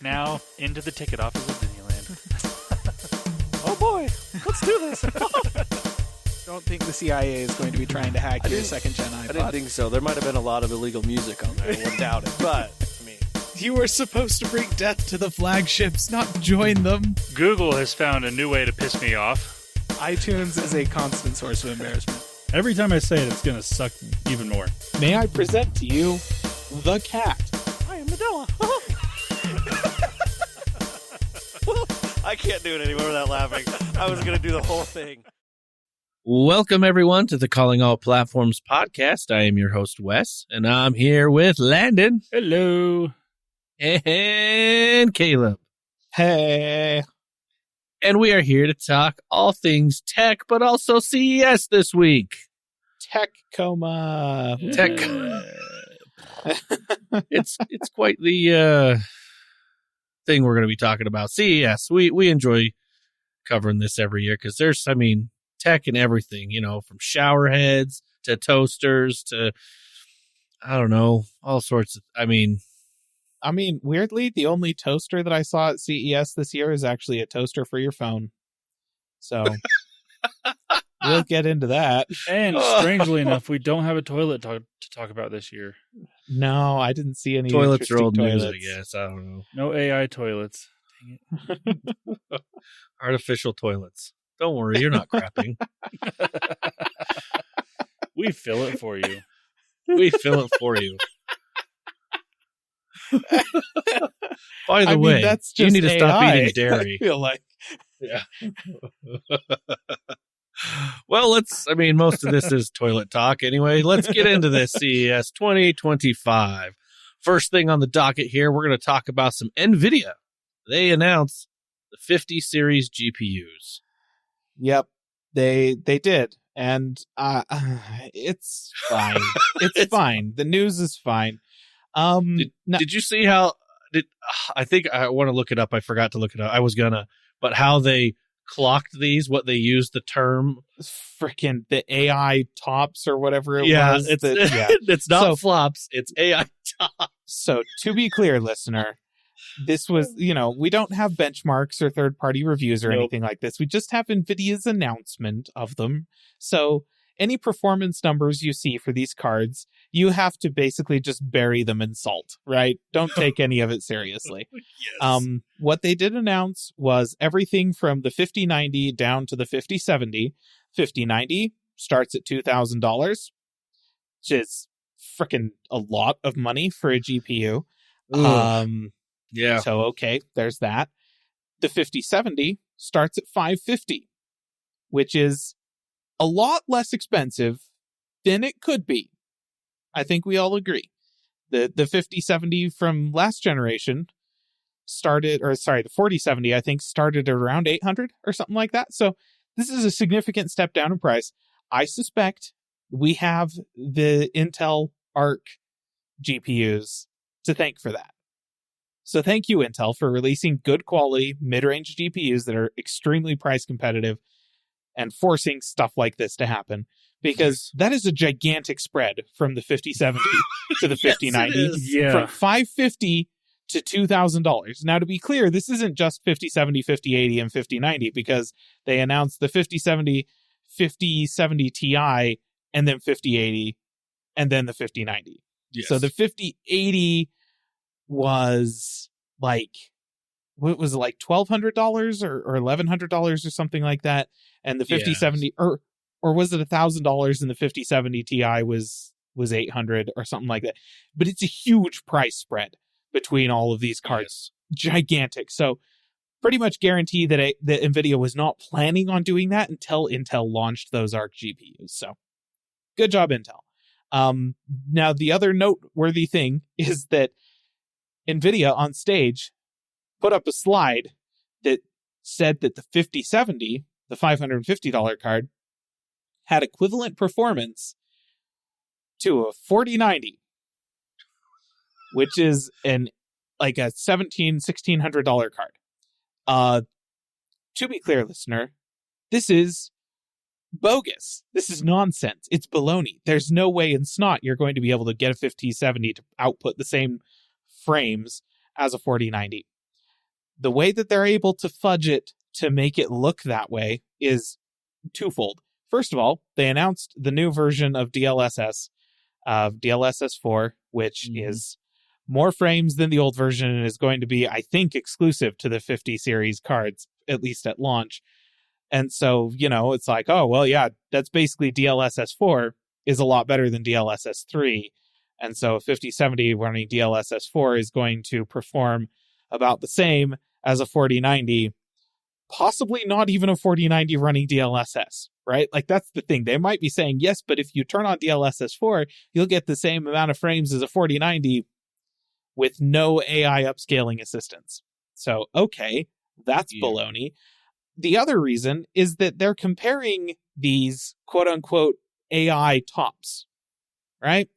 Now, into the ticket office of Disneyland. Oh boy, let's do this. Don't think the CIA is going to be trying to hack your second-gen iPod. I didn't think so. There might have been a lot of illegal music on there. I wouldn't doubt it. But, I mean... You were supposed to bring death to the flagships, not join them. Google has found a new way to piss me off. iTunes is a constant source of embarrassment. Every time I say it, it's going to suck even more. May I present to you the cat? I am Nadella. I can't do it anymore without laughing. I was going to do the whole thing. Welcome, everyone, to the Calling All Platforms podcast. I am your host, Wes, and I'm here with Landon. Hello. And Caleb. Hey. And we are here to talk all things tech, but also CES this week. Tech coma. Tech. It's quite the thing we're going to be talking about. CES. We enjoy covering this every year because there's, tech and everything, from shower heads to toasters to, I don't know, all sorts of, weirdly, the only toaster that I saw at CES this year is actually a toaster for your phone. So we'll get into that. And strangely enough, we don't have a toilet to talk about this year. No, I didn't see any toilets are old toilets. news, I guess. I don't know. No AI toilets. Dang it. Artificial toilets. Don't worry, you're not crapping. We fill it for you. We fill it for you. By the way, that's you just need to AI. stop eating dairy. I feel like. Yeah. Well, most of this is toilet talk anyway. Let's get into this CES 2025. First thing on the docket here, we're going to talk about some Nvidia. They announced the 50 series GPUs. Yep, they did. And it's fine. It's fine. The news is fine. Did you see how I think I want to look it up. I forgot to look it up. I was gonna, but how they clocked these, what they used the term freaking the AI tops or whatever it was. It's not flops, it's AI tops. So to be clear, listener, this was, we don't have benchmarks or third-party reviews or anything like this. We just have NVIDIA's announcement of them. So any performance numbers you see for these cards, you have to basically just bury them in salt, right? Don't take any of it seriously. Yes. What they did announce was everything from the 5090 down to the 5070. 5090 starts at $2,000, which is freaking a lot of money for a GPU. Yeah. So, okay, there's that. The 5070 starts at $550, which is a lot less expensive than it could be. I think we all agree. The 5070 from last generation the 4070, I think, started at around $800 or something like that. So this is a significant step down in price. I suspect we have the Intel Arc GPUs to thank for that. So thank you, Intel, for releasing good quality mid-range GPUs that are extremely price competitive and forcing stuff like this to happen. Because that is a gigantic spread from the 5070 to the 5090. Yeah. From $550 to $2,000. Now, to be clear, this isn't just 5070, 5080, and 5090, because they announced the 5070, 5070 Ti, and then 5080, and then the 5090. Yes. So the 5080 was like, what was it, like $1,200 or $1,100 or something like that? And the 5070, or was it $1,000 and the 5070 Ti was $800 or something like that? But it's a huge price spread between all of these cards. Yes. Gigantic. So pretty much guarantee that Nvidia was not planning on doing that until Intel launched those Arc GPUs. So good job, Intel. Now, the other noteworthy thing is that Nvidia on stage put up a slide that said that the 5070, the $550 card, had equivalent performance to a 4090, which is like a $1,600 card. To be clear, listener, this is bogus. This is nonsense. It's baloney. There's no way in snot you're going to be able to get a 5070 to output the same frames as a 4090. the way that they're able to fudge it to make it look that way is twofold. First of all, they announced the new version of DLSS, DLSS 4, which is more frames than the old version and is going to be, I think, exclusive to the 50 series cards, at least at launch. And so, it's like, oh, well, yeah, that's basically DLSS 4 is a lot better than DLSS 3. And so 5070 running DLSS 4 is going to perform about the same as a 4090, possibly not even a 4090 running DLSS, right? Like, that's the thing. They might be saying, yes, but if you turn on DLSS 4, you'll get the same amount of frames as a 4090 with no AI upscaling assistance. So, okay, that's baloney. The other reason is that they're comparing these quote-unquote AI tops, right?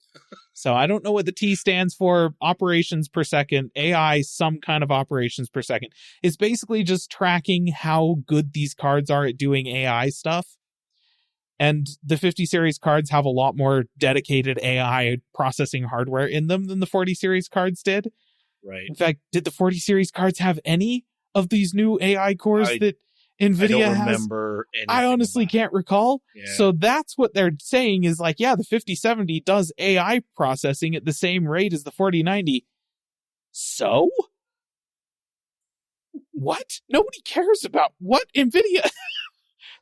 So I don't know what the T stands for. Operations per second. AI, some kind of operations per second. It's basically just tracking how good these cards are at doing AI stuff. And the 50 series cards have a lot more dedicated AI processing hardware in them than the 40 series cards did. Right. In fact, did the 40 series cards have any of these new AI cores that Nvidia I don't has? remember anything. I honestly can't recall. Yeah. So that's what they're saying is like, yeah, the 5070 does AI processing at the same rate as the 4090. So? What? Nobody cares about what Nvidia.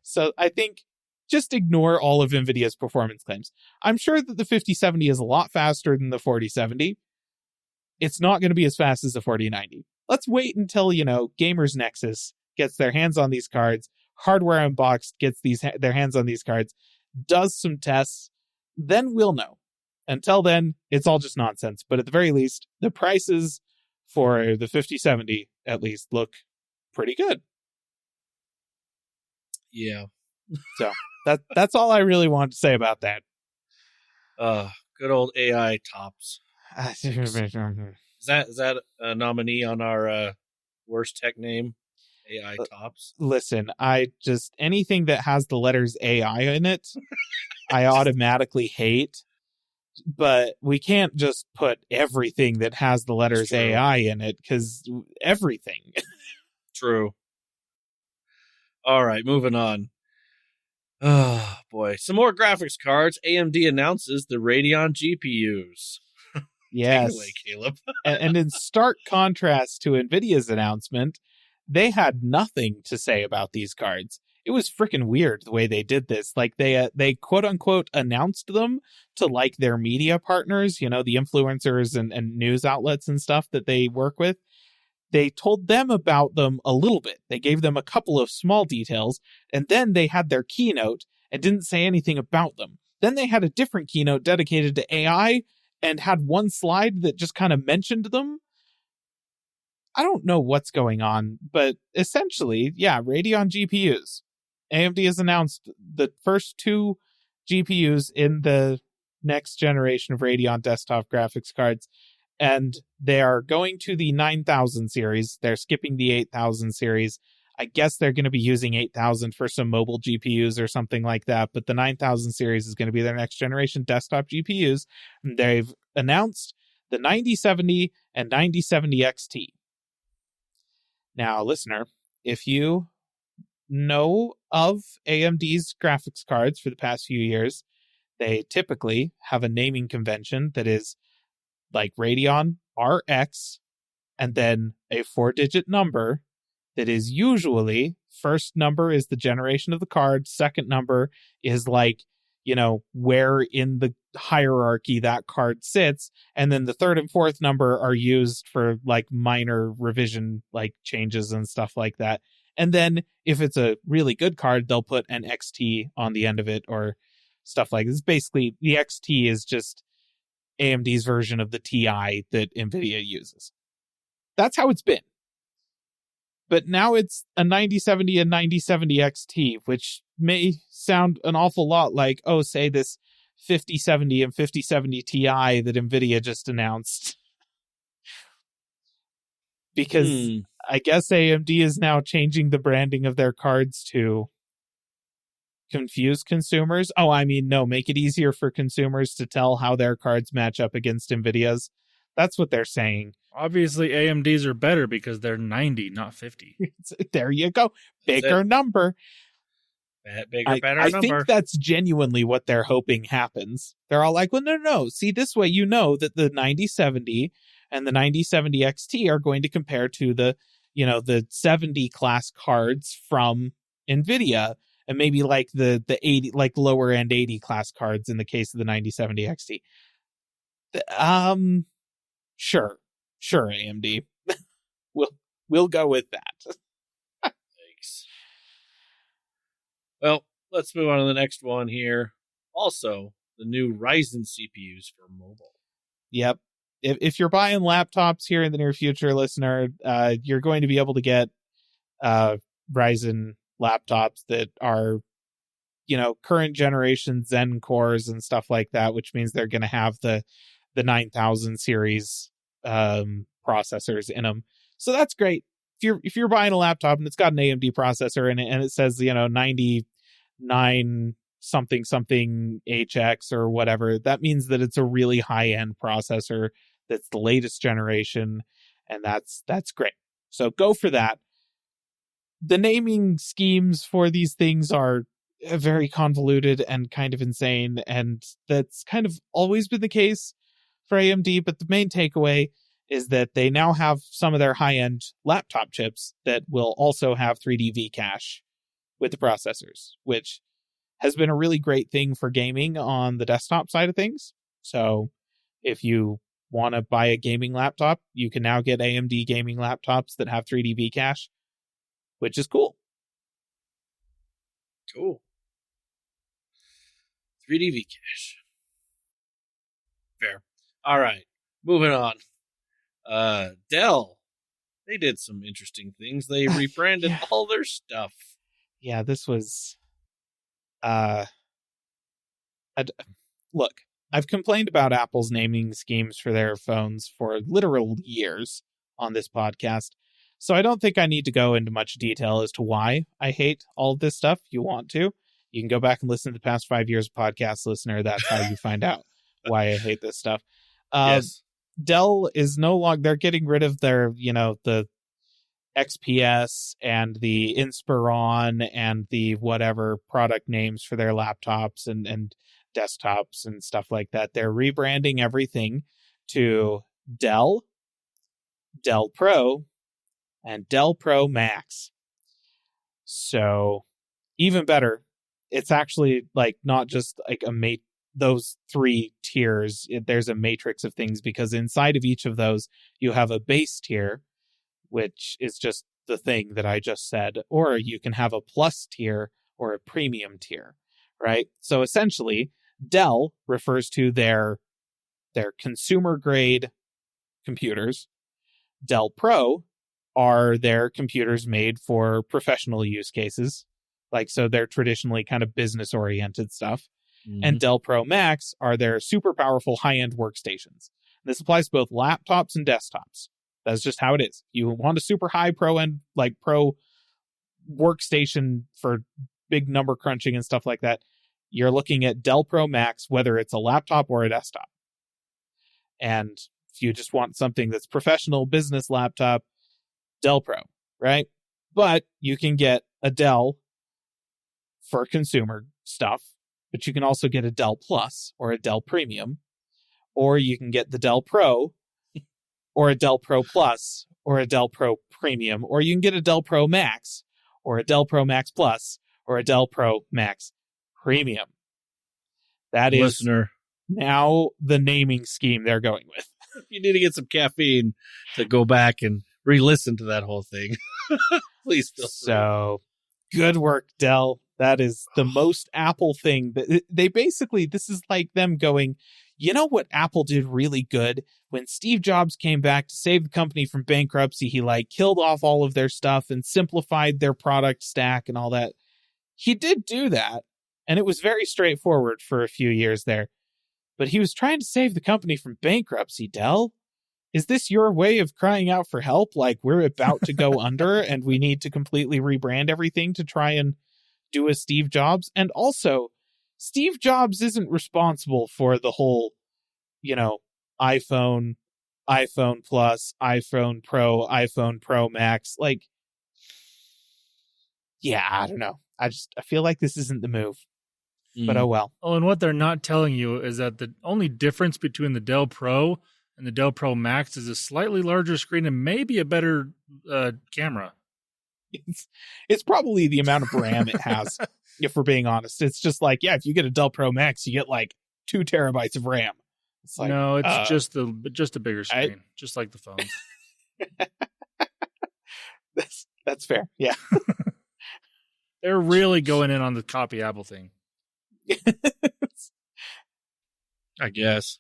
So I think just ignore all of Nvidia's performance claims. I'm sure that the 5070 is a lot faster than the 4070. It's not going to be as fast as the 4090. Let's wait until, Gamers Nexus gets their hands on these cards, Hardware Unboxed gets their hands on these cards, does some tests, then we'll know. Until then, it's all just nonsense. But at the very least, the prices for the 5070 at least look pretty good. Yeah. So that's all I really want to say about that. Good old AI tops. Is that a nominee on our worst tech name? AI tops. Listen, anything that has the letters AI in it, I automatically hate. But we can't just put everything that has the letters AI in it, because everything. True. All right, moving on. Oh, boy. Some more graphics cards. AMD announces the Radeon GPUs. Yes. Take it away, Caleb. And in stark contrast to NVIDIA's announcement, they had nothing to say about these cards. It was freaking weird the way they did this. Like, they quote unquote announced them to like their media partners, the influencers and news outlets and stuff that they work with. They told them about them a little bit. They gave them a couple of small details, and then they had their keynote and didn't say anything about them. Then they had a different keynote dedicated to AI and had one slide that just kind of mentioned them. I don't know what's going on, but essentially, yeah, Radeon GPUs. AMD has announced the first two GPUs in the next generation of Radeon desktop graphics cards, and they are going to the 9000 series. They're skipping the 8000 series. I guess they're going to be using 8000 for some mobile GPUs or something like that, but the 9000 series is going to be their next generation desktop GPUs. They've announced the 9070 and 9070 XT. Now, listener, if you know of AMD's graphics cards for the past few years, they typically have a naming convention that is like Radeon RX and then a 4-digit number that is usually, first number is the generation of the card, second number is like, where in the hierarchy that card sits, and then the third and fourth number are used for like minor revision, like changes and stuff like that. And then if it's a really good card, they'll put an XT on the end of it or stuff like this. Basically, the XT is just AMD's version of the TI that NVIDIA uses. That's how it's been. But now it's a 9070 and 9070 XT, which may sound an awful lot like, say this 5070 and 5070 Ti that NVIDIA just announced. Because I guess AMD is now changing the branding of their cards to confuse consumers. No, make it easier for consumers to tell how their cards match up against NVIDIA's. That's what they're saying. Obviously, AMDs are better because they're 90, not 50. There you go. That's Bigger it. number. Bigger, better I number. think that's genuinely what they're hoping happens. They're all like, well, no. See, this way you know that the 9070 and the 9070 XT are going to compare to the 70 class cards from Nvidia, and maybe like the 80, like lower end 80 class cards in the case of the 9070 XT. Sure, AMD. we'll go with that. Thanks. Well, let's move on to the next one here. Also, the new Ryzen CPUs for mobile. Yep. If you're buying laptops here in the near future, listener, you're going to be able to get Ryzen laptops that are, current generation Zen cores and stuff like that, which means they're going to have the 9000 series processors in them. So that's great. If you're buying a laptop and it's got an AMD processor in it and it says 99 something HX or whatever, that means that it's a really high end processor that's the latest generation, and that's great. So go for that. The naming schemes for these things are very convoluted and kind of insane, and that's kind of always been the case for AMD, but the main takeaway is that they now have some of their high-end laptop chips that will also have 3D V-cache with the processors, which has been a really great thing for gaming on the desktop side of things. So if you want to buy a gaming laptop, you can now get AMD gaming laptops that have 3D V-cache, which is cool. Cool. 3D V-cache. Fair. All right. Moving on. Dell. They did some interesting things. They rebranded all their stuff. Yeah, this was... Look, I've complained about Apple's naming schemes for their phones for literal years on this podcast, so I don't think I need to go into much detail as to why I hate all of this stuff. If you want to, you can go back and listen to the past 5 years of podcast, listener. That's how you find out why I hate this stuff. Yes. Dell is no longer, they're getting rid of their, the XPS and the Inspiron and the whatever product names for their laptops and desktops and stuff like that. They're rebranding everything to Dell, Dell Pro, and Dell Pro Max. So even better, it's actually like not just like those three tiers. There's a matrix of things, because inside of each of those you have a base tier, which is just the thing that I just said, or you can have a plus tier or a premium tier, right? So essentially, Dell refers to their consumer grade computers. Dell Pro are their computers made for professional use cases. Like, so they're traditionally kind of business oriented stuff. Mm-hmm. And Dell Pro Max are their super powerful high-end workstations. This applies to both laptops and desktops. That's just how it is. You want a super high pro-end, like pro workstation for big number crunching and stuff like that, you're looking at Dell Pro Max, whether it's a laptop or a desktop. And if you just want something that's professional business laptop, Dell Pro, right? But you can get a Dell for consumer stuff, but you can also get a Dell Plus or a Dell Premium, or you can get the Dell Pro or a Dell Pro Plus or a Dell Pro Premium, or you can get a Dell Pro Max or a Dell Pro Max Plus or a Dell Pro Max Premium. That is Listener, now the naming scheme they're going with. you need to get some caffeine to go back and re-listen to that whole thing. Please feel free. So good work, Dell. That is the most Apple thing. They basically, this is like them going, you know what Apple did really good? When Steve Jobs came back to save the company from bankruptcy, he killed off all of their stuff and simplified their product stack and all that. He did do that, and it was very straightforward for a few years there. But he was trying to save the company from bankruptcy, Dell. Is this your way of crying out for help? Like, we're about to go under and we need to completely rebrand everything to try and do a Steve Jobs? And also, Steve Jobs isn't responsible for the whole, iPhone iPhone Plus, iPhone Pro, iPhone Pro Max. Like, yeah, I don't know. I feel like this isn't the move. But oh well. Oh, and what they're not telling you is that the only difference between the Dell Pro and the Dell Pro Max is a slightly larger screen and maybe a better camera. It's probably the amount of RAM it has, if we're being honest. It's just like, yeah, if you get a Dell Pro Max, you get like 2 terabytes of RAM. It's like, no, it's just a bigger screen, just like the phones. That's fair. Yeah. They're really going in on the copy Apple thing. I guess.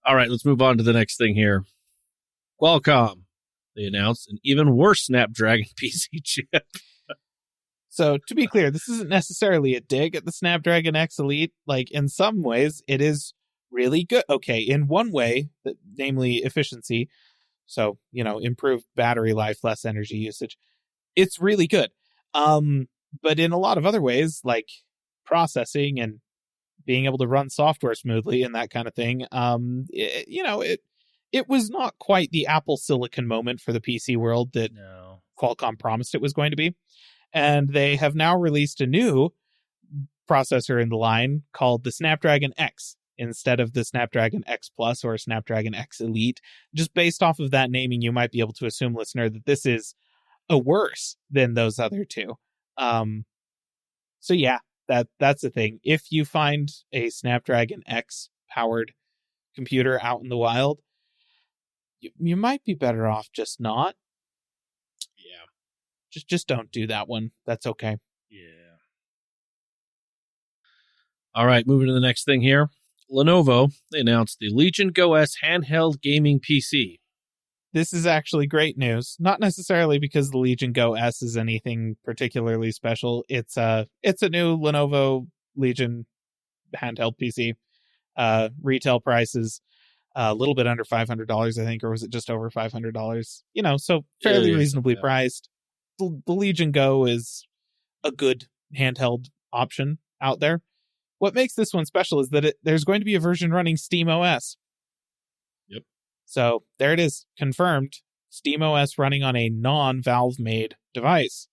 All right, let's move on to the next thing here. Qualcomm. They announced an even worse Snapdragon PC chip. So, to be clear, this isn't necessarily a dig at the Snapdragon X Elite. Like, in some ways, it is really good. Okay, in one way, namely efficiency, so, improved battery life, less energy usage, it's really good. But in a lot of other ways, like processing and being able to run software smoothly and that kind of thing, it was not quite the Apple Silicon moment for the PC world that Qualcomm promised it was going to be. And they have now released a new processor in the line called the Snapdragon X instead of the Snapdragon X Plus or Snapdragon X Elite. Just based off of that naming, you might be able to assume, listener, that this is a worse than those other two. So yeah, that's the thing. If you find a Snapdragon X powered computer out in the wild, you might be better off just not. Yeah. Just don't do that one. That's okay. Yeah. All right, moving to the next thing here. Lenovo, they announced the Legion Go S handheld gaming PC. This is actually great news. Not necessarily because the Legion Go S is anything particularly special. It's a new Lenovo Legion handheld PC. Retail prices a little bit under $500, I think, or was it just over $500? So fairly reasonably priced. The Legion Go is a good handheld option out there. What makes this one special is that there's going to be a version running SteamOS. Yep. So there it is, confirmed. SteamOS running on a non-Valve made device.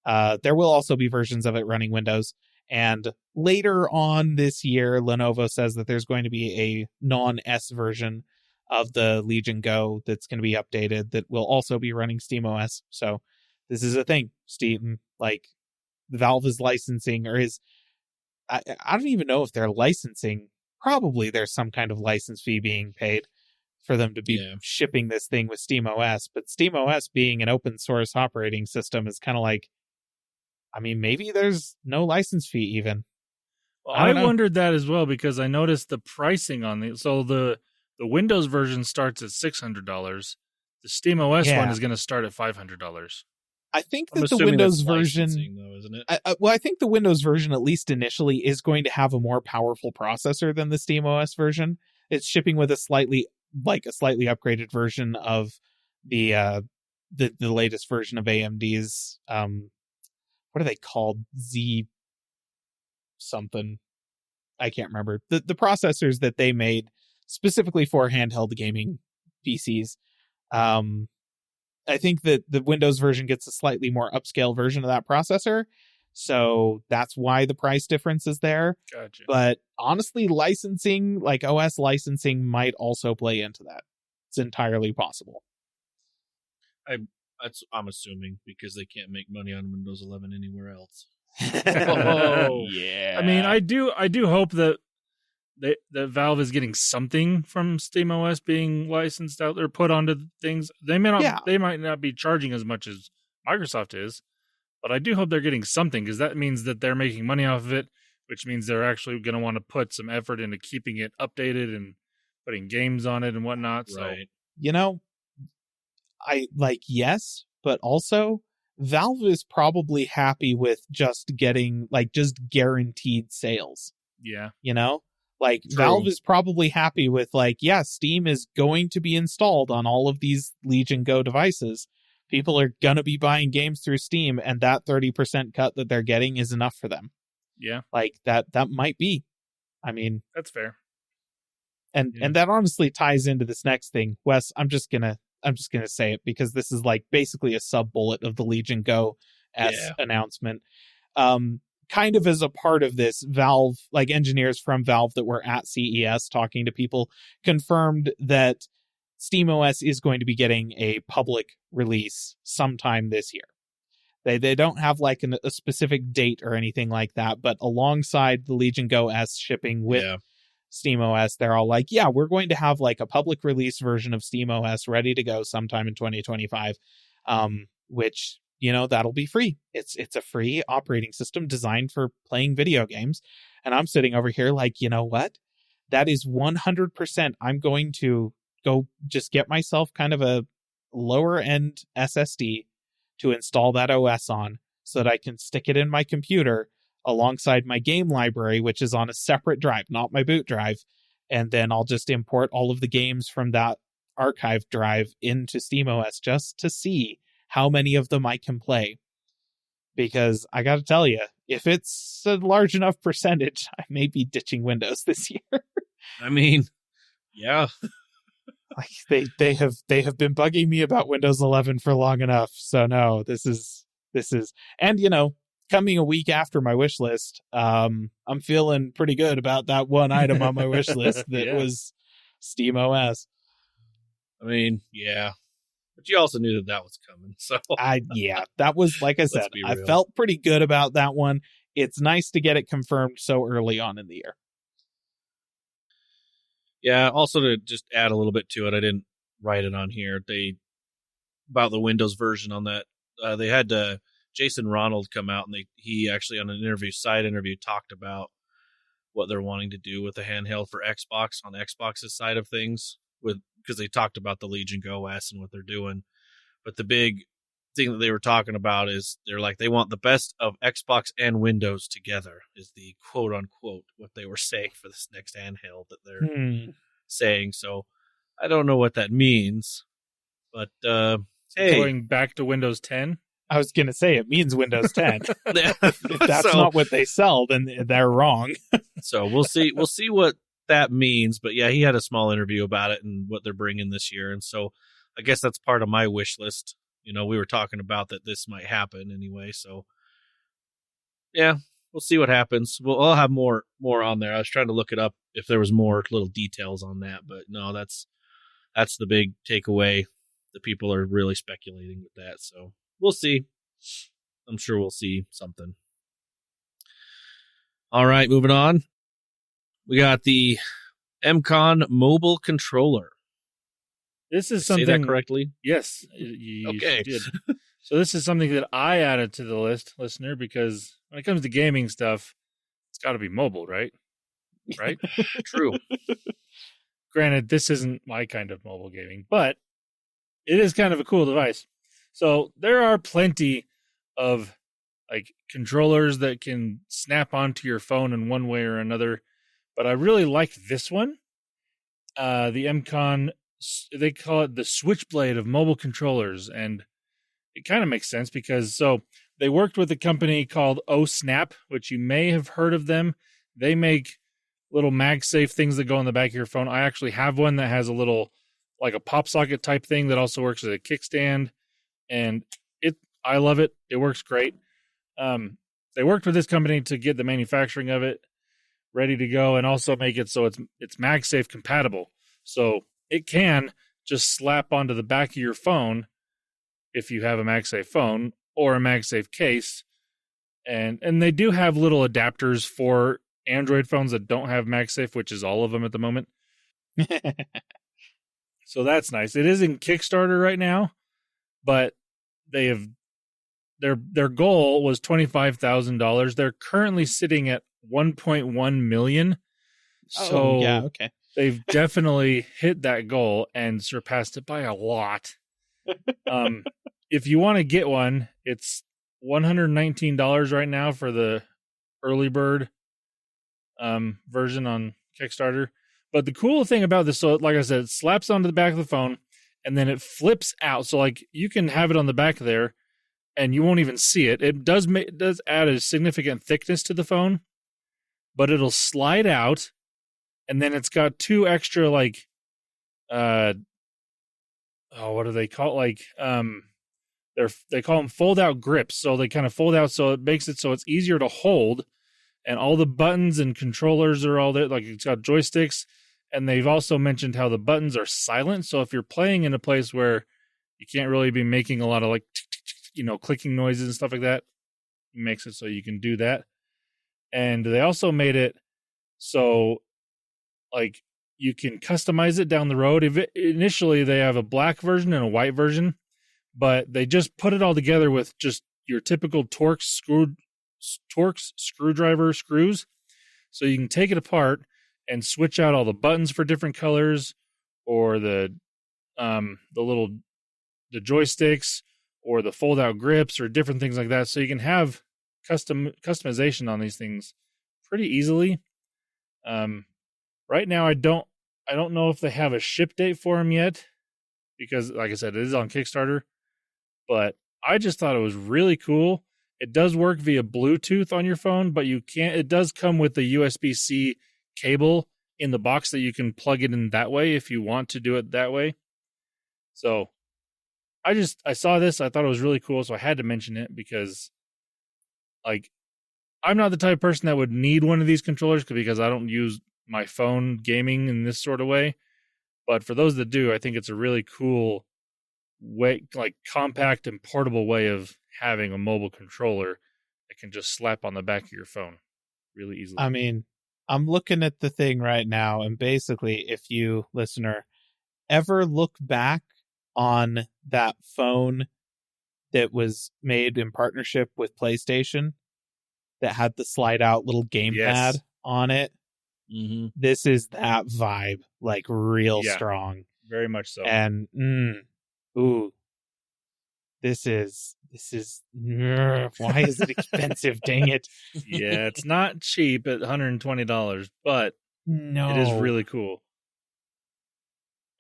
There will also be versions of it running Windows. And later on this year, Lenovo says that there's going to be a non-S version of the Legion Go that's going to be updated that will also be running SteamOS. So this is a thing. Steam, like, Valve is licensing, or is... I don't even know if they're licensing. Probably there's some kind of license fee being paid for them to be shipping this thing with SteamOS. But SteamOS being an open source operating system is kind of like, I mean, maybe there's no license fee even. Well, I wondered that as well, because I noticed the pricing on the Windows version starts at $600. The SteamOS one is going to start at $500. I think that the Windows version, though, isn't it? I think the Windows version, at least initially, is going to have a more powerful processor than the SteamOS version. It's shipping with a slightly upgraded version of the latest version of AMD's what are they called? Z something. I can't remember. The processors that they made specifically for handheld gaming PCs. I think that the Windows version gets a slightly more upscale version of that processor. So that's why the price difference is there. Gotcha. But honestly, licensing, like OS licensing, might also play into that. It's entirely possible. I'm assuming, because they can't make money on Windows 11 anywhere else. Oh, yeah. I mean, I do hope that that Valve is getting something from SteamOS being licensed out or put onto things. They might not be charging as much as Microsoft is, but I do hope they're getting something, because that means that they're making money off of it, which means they're actually going to want to put some effort into keeping it updated and putting games on it and whatnot. Right. So, I yes, but also Valve is probably happy with just getting just guaranteed sales. Yeah. Like, True. Valve is probably happy with, Steam is going to be installed on all of these Legion Go devices. People are going to be buying games through Steam, and that 30% cut that they're getting is enough for them. Yeah. That might be. I mean... That's fair. And that honestly ties into this next thing. Wes, I'm just gonna say it because this is like basically a sub bullet of the Legion Go announcement. Kind of as a part of this, Valve, like engineers from Valve that were at CES talking to people, confirmed that SteamOS is going to be getting a public release sometime this year. They don't have like a specific date or anything like that, but alongside the Legion Go S shipping with SteamOS, they're all like, yeah, we're going to have like a public release version of SteamOS ready to go sometime in 2025, which, you know, that'll be free. It's a free operating system designed for playing video games. And I'm sitting over here like, you know what? That is 100%. I'm going to go just get myself kind of a lower end SSD to install that OS on so that I can stick it in my computer alongside my game library, which is on a separate drive, not my boot drive. And then I'll just import all of the games from that archive drive into SteamOS just to see how many of them I can play. Because I got to tell you, if it's a large enough percentage, I may be ditching Windows this year. I mean, yeah. Like they have been bugging me about Windows 11 for long enough. So no, this is, and you know, coming a week after my wish list, I'm feeling pretty good about that one item on my wish list that was SteamOS. I mean, yeah, but you also knew that was coming. So that was, like I said, I felt pretty good about that one. It's nice to get it confirmed so early on in the year. Yeah, also to just add a little bit to it, I didn't write it on here. About the Windows version on that, they had Jason Ronald come out, and he actually on an side interview talked about what they're wanting to do with the handheld for Xbox on Xbox's side of things, because they talked about the Legion Go OS and what they're doing. But the big thing that they were talking about is they want the best of Xbox and Windows together, is the quote unquote what they were saying for this next handheld that they're saying. So I don't know what that means, but hey, going back to Windows 10. I was going to say it means Windows 10. If that's not what they sell, then they're wrong. So we'll see what that means. But yeah, he had a small interview about it and what they're bringing this year. And so I guess that's part of my wish list. You know, we were talking about that this might happen anyway. So yeah, we'll see what happens. I'll have more on there. I was trying to look it up if there was more little details on that, but no, that's the big takeaway. The people are really speculating with that. So we'll see. I'm sure we'll see something. All right, moving on. We got the MCON mobile controller. This is something. Say that correctly? Yes. You okay. Did. So this is something that I added to the list, listener, because when it comes to gaming stuff, it's got to be mobile, right? Right? True. Granted, this isn't my kind of mobile gaming, but it is kind of a cool device. So there are plenty of like controllers that can snap onto your phone in one way or another, but I really like this one. The MCON, they call it the switchblade of mobile controllers, and it kind of makes sense because they worked with a company called OSnap, which you may have heard of them. They make little MagSafe things that go on the back of your phone. I actually have one that has a little, like a pop socket type thing that also works as a kickstand, and I love it. It works great. They worked with this company to get the manufacturing of it ready to go and also make it so it's MagSafe compatible. So it can just slap onto the back of your phone if you have a MagSafe phone or a MagSafe case. And they do have little adapters for Android phones that don't have MagSafe, which is all of them at the moment. So that's nice. It is in Kickstarter right now, but they have their goal was $25,000. They're currently sitting at 1.1 million. So yeah, okay. They've definitely hit that goal and surpassed it by a lot. If you want to get one, it's $119 right now for the early bird version on Kickstarter. But the cool thing about this, so like I said, it slaps onto the back of the phone and then it flips out. So like you can have it on the back there and you won't even see it. It does add a significant thickness to the phone, but it'll slide out and then it's got 2 extra what do they call it? They call them fold out grips. So they kind of fold out, so it makes it so it's easier to hold, and all the buttons and controllers are all there. Like it's got joysticks, and they've also mentioned how the buttons are silent. So if you're playing in a place where you can't really be making a lot of clicking noises and stuff like that, it makes it so you can do that. And they also made it so you can customize it down the road. Initially, they have a black version and a white version, but they just put it all together with just your typical Torx screwdriver screws. So you can take it apart and switch out all the buttons for different colors, or the joysticks, or the fold out grips, or different things like that. So you can have customization on these things pretty easily. Right now, I don't know if they have a ship date for them yet, because, like I said, it is on Kickstarter. But I just thought it was really cool. It does work via Bluetooth on your phone, but it does come with the USB-C cable in the box that you can plug it in that way if you want to do it that way. So I saw this, I thought it was really cool, so I had to mention it, because I'm not the type of person that would need one of these controllers because I don't use my phone gaming in this sort of way. But for those that do, I think it's a really cool way, compact and portable way of having a mobile controller that can just slap on the back of your phone really easily. I mean, I'm looking at the thing right now, and basically, if you, listener, ever look back on that phone that was made in partnership with PlayStation that had the slide out little gamepad on it, this is that vibe, real strong. Very much so. And this is why is it expensive? Dang it. Yeah, it's not cheap at $120, but no, it is really cool.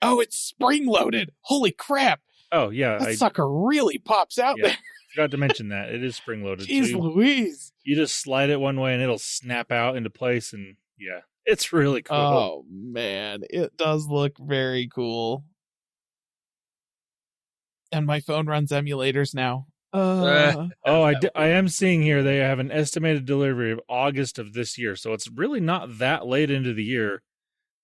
Oh, it's spring loaded. Holy crap. Oh yeah, that sucker really pops out there. Forgot to mention that it is spring loaded. Jeez Louise. You just slide it one way and it'll snap out into place, and it's really cool. Oh man, it does look very cool. And my phone runs emulators now. I am seeing here they have an estimated delivery of August of this year, so it's really not that late into the year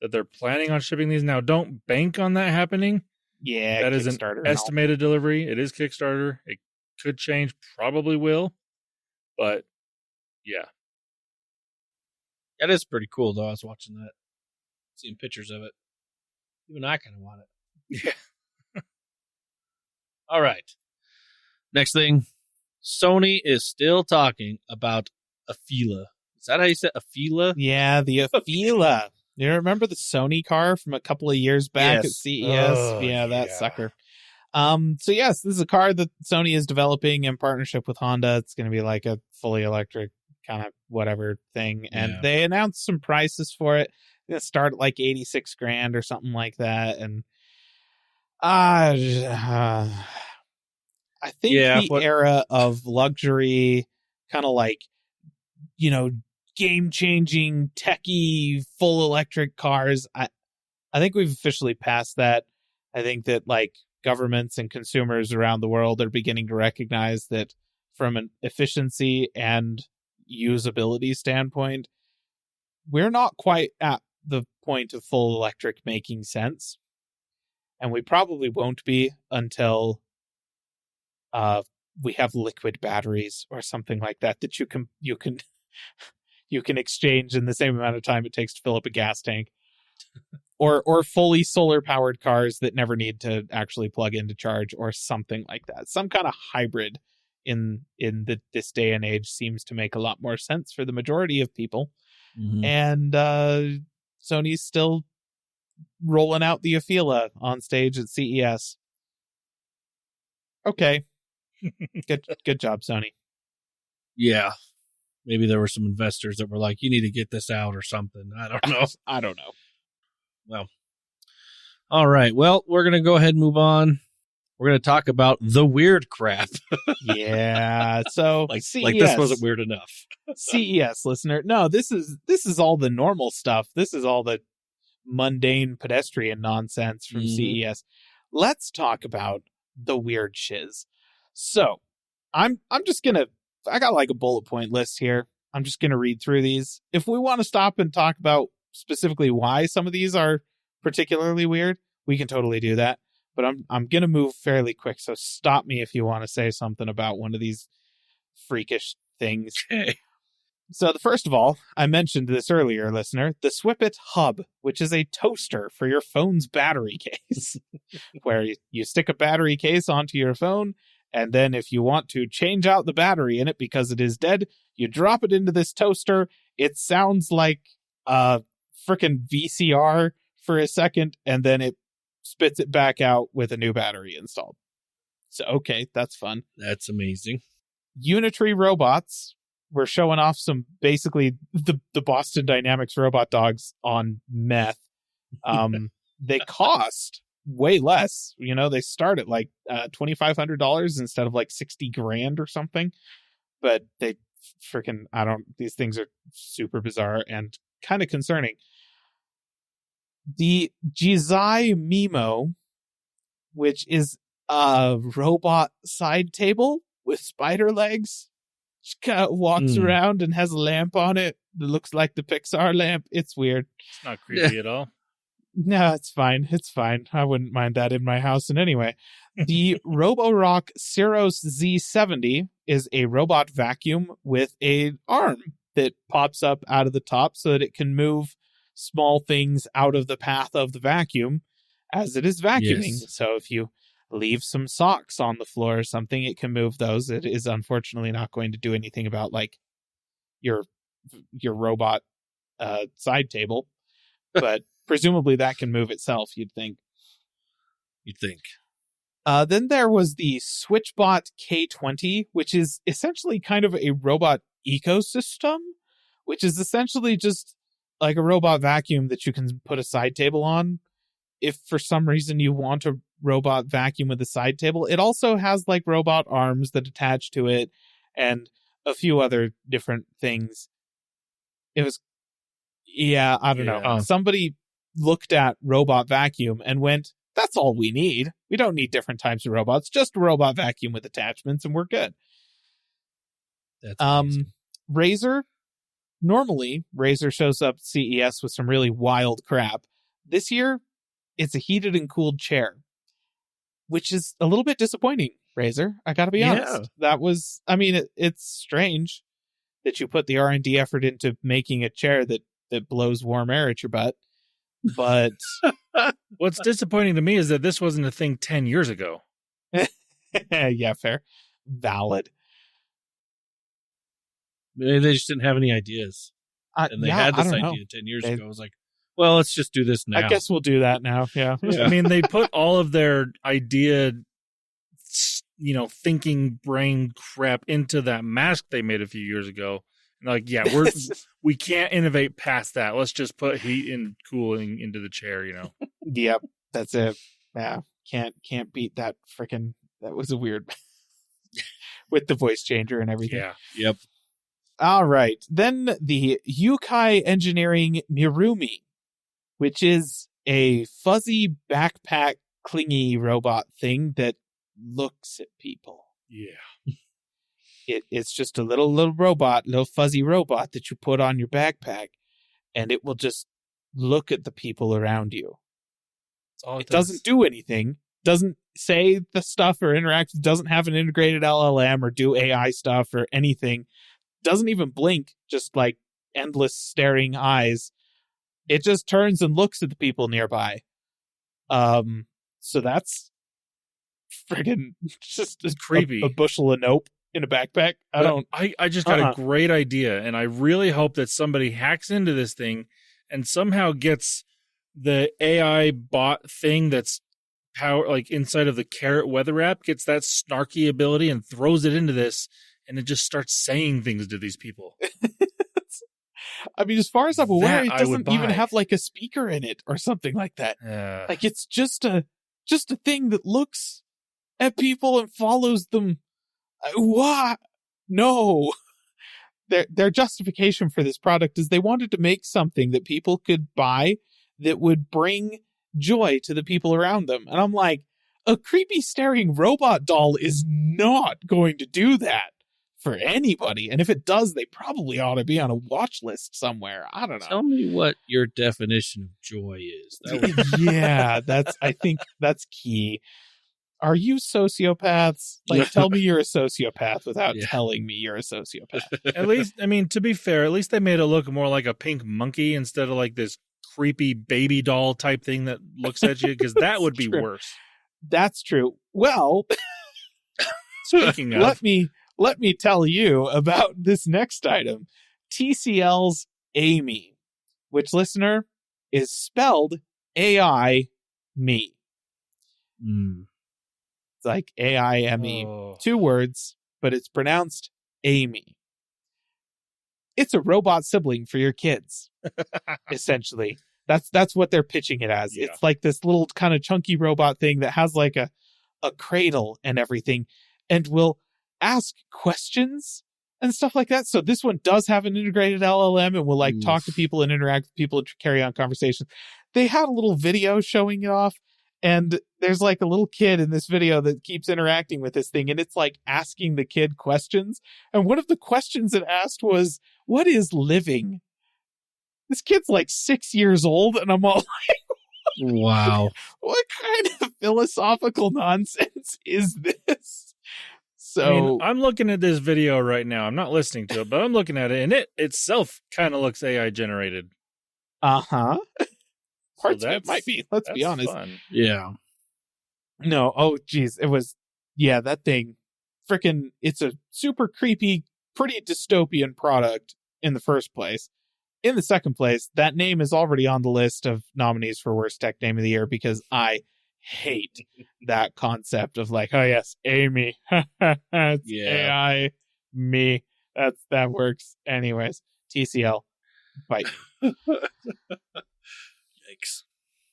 that they're planning on shipping these. Now, don't bank on that happening. Yeah, that is an estimated delivery. It is Kickstarter. It could change, probably will, but yeah. That is pretty cool, though. I was watching that, seeing pictures of it. Even I kind of want it. Yeah. All right. Next thing, Sony is still talking about Afeela. Is that how you say Afeela? Yeah, the Afeela. You remember the Sony car from a couple of years back at CES? That sucker. So yes, this is a car that Sony is developing in partnership with Honda. It's going to be like a fully electric kind of whatever thing. And they announced some prices for it. It's going to start at like $86,000 or something like that. And I think the era of luxury, kind of game-changing, techie, full electric cars, I think we've officially passed that. I think that governments and consumers around the world are beginning to recognize that from an efficiency and usability standpoint, we're not quite at the point of full electric making sense. And we probably won't be until we have liquid batteries or something like that you can exchange in the same amount of time it takes to fill up a gas tank. or fully solar powered cars that never need to actually plug in to charge, or something like that. Some kind of hybrid in this day and age seems to make a lot more sense for the majority of people. Mm-hmm. And Sony's still rolling out the Afeela on stage at CES. Okay. Good job, Sony. Yeah. Maybe there were some investors that were like, you need to get this out or something. I don't know. I don't know. Well, all right. Well, we're going to go ahead and move on. we're going to talk about the weird crap. Yeah. So like CES, this wasn't weird enough. CES listener. No, this is all the normal stuff. This is all the mundane pedestrian nonsense from CES. Let's talk about the weird shiz. So I'm just gonna, I got like a bullet point list here. I'm just gonna read through these. If we want to stop and talk about specifically why some of these are particularly weird, we can totally do that. But I'm gonna move fairly quick, so stop me if you want to say something about one of these freakish things. Okay. So the first of all, I mentioned this earlier, listener, the Swipit Hub, which is a toaster for your phone's battery case, where you stick a battery case onto your phone, and then if you want to change out the battery in it because it is dead, you drop it into this toaster. It sounds like a freaking VCR for a second, and then it spits it back out with a new battery installed. So, okay, that's fun. That's amazing. Unitree robots. We're showing off some, basically, the Boston Dynamics robot dogs on meth. They cost way less. You know, they start at like $2,500 instead of like $60,000 or something. But they freaking, these things are super bizarre and kind of concerning. The Jizai Mimo, which is a robot side table with spider legs. Just kind of walks around and has a lamp on it that looks like the Pixar lamp. It's weird. It's not creepy at all. No, it's fine. It's fine. I wouldn't mind that in my house in any way. The Roborock Ceros Z70 is a robot vacuum with an arm that pops up out of the top so that it can move small things out of the path of the vacuum as it is vacuuming. Yes. So if you leave some socks on the floor or something, it can move those. It is unfortunately not going to do anything about like your robot side table, but presumably that can move itself, you'd think. Then there was the SwitchBot K20, which is essentially kind of a robot ecosystem, which is essentially just like a robot vacuum that you can put a side table on. If for some reason you want a robot vacuum with a side table, it also has like robot arms that attach to it and a few other different things. It was, I don't know. Somebody looked at robot vacuum and went, that's all we need. We don't need different types of robots, just a robot vacuum with attachments and we're good. That's amazing. Razer. Normally, Razer shows up at CES with some really wild crap. This year, it's a heated and cooled chair, which is a little bit disappointing, Razer. I gotta be honest. That was, it's strange that you put the R&D effort into making a chair that blows warm air at your butt. But what's disappointing to me is that this wasn't a thing 10 years ago. Yeah, fair. Valid. Maybe they just didn't have any ideas. And they had this idea 10 years ago. I was like, well, let's just do this now. I guess we'll do that now. Yeah. I mean, they put all of their idea, thinking brain crap into that mask they made a few years ago. And like, we can't innovate past that. Let's just put heat and cooling into the chair, Yep. That's it. Yeah. Can't beat that freaking, that was a weird with the voice changer and everything. Yeah. Yep. All right. Then the Yukai Engineering Mirumi, which is a fuzzy backpack clingy robot thing that looks at people. Yeah. It's just a little robot, little fuzzy robot that you put on your backpack, and it will just look at the people around you. It doesn't do anything, doesn't say the stuff or interact, doesn't have an integrated LLM or do AI stuff or anything, doesn't even blink, just like endless staring eyes. It just turns and looks at the people nearby. So that's friggin' just creepy. A bushel of nope in a backpack. I just got a great idea, and I really hope that somebody hacks into this thing and somehow gets the AI bot thing that's like inside of the Carrot weather app, gets that snarky ability and throws it into this, and it just starts saying things to these people. As far as I'm aware, it doesn't even have like a speaker in it or something like that. Like it's just a thing that looks at people and follows them. What? No. Their justification for this product is they wanted to make something that people could buy that would bring joy to the people around them. And I'm like, a creepy staring robot doll is not going to do that for anybody. And if it does, they probably ought to be on a watch list somewhere. I don't know. Tell me what your definition of joy is. Yeah, I think that's key. Are you sociopaths? Like, tell me you're a sociopath without telling me you're a sociopath. At least, I mean, to be fair, at least they made it look more like a pink monkey instead of like this creepy baby doll type thing that looks at you, because that would be worse. That's true. Well, speaking of, let me tell you about this next item. TCL's Amy, which, listener, is spelled AI-me. It's like AIME. 2 words, but it's pronounced Amy. It's a robot sibling for your kids, essentially. That's what they're pitching it as. Yeah. It's like this little kind of chunky robot thing that has like a cradle and everything, and will ask questions and stuff like that. So this one does have an integrated LLM and will like talk to people and interact with people and carry on conversations. They had a little video showing it off, and there's like a little kid in this video that keeps interacting with this thing, and it's like asking the kid questions. And one of the questions it asked was, "What is living?" This kid's like 6 years old, and I'm all like, wow. What kind of philosophical nonsense is this? So I mean, I'm looking at this video right now. I'm not listening to it, but I'm looking at it, and it itself kind of looks AI generated. Uh-huh. Parts of it might be. Let's be honest. Fun. Yeah. No. Oh, geez. It was. Yeah, that thing. Freaking. It's a super creepy, pretty dystopian product in the first place. In the second place, that name is already on the list of nominees for worst tech name of the year because I hate that concept of like, oh yes, Amy. It's AI me. That works. Anyways, TCL. Bye. Yikes.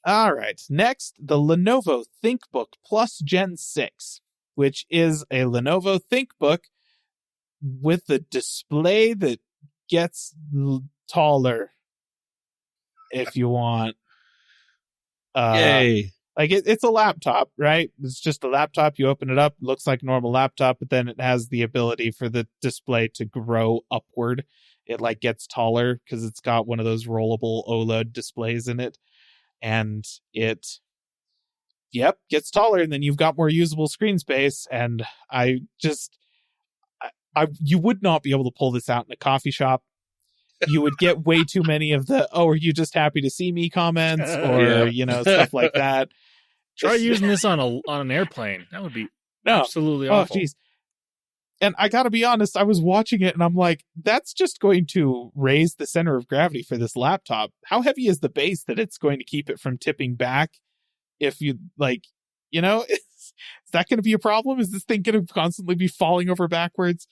All right. Next, the Lenovo ThinkBook Plus Gen 6, which is a Lenovo ThinkBook with a display that gets taller if you want. Yay. Like it's a laptop, right? It's just a laptop. You open it up, looks like a normal laptop, but then it has the ability for the display to grow upward. It like gets taller because it's got one of those rollable OLED displays in it. And it, gets taller, and then you've got more usable screen space. And you would not be able to pull this out in a coffee shop. You would get way too many of the, "Oh, are you just happy to see me" comments, or stuff like that. Try using this on an airplane. That would be absolutely awful. Oh, geez. And I gotta be honest, I was watching it and I'm like, that's just going to raise the center of gravity for this laptop. How heavy is the base that it's going to keep it from tipping back? If you is that going to be a problem? Is this thing going to constantly be falling over backwards?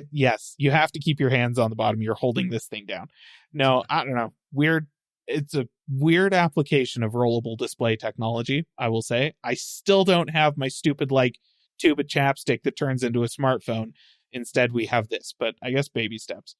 Yes, you have to keep your hands on the bottom. You're holding this thing down. No, I don't know. Weird. It's a weird application of rollable display technology, I will say. I still don't have my stupid, tube of chapstick that turns into a smartphone. Instead, we have this, but I guess baby steps.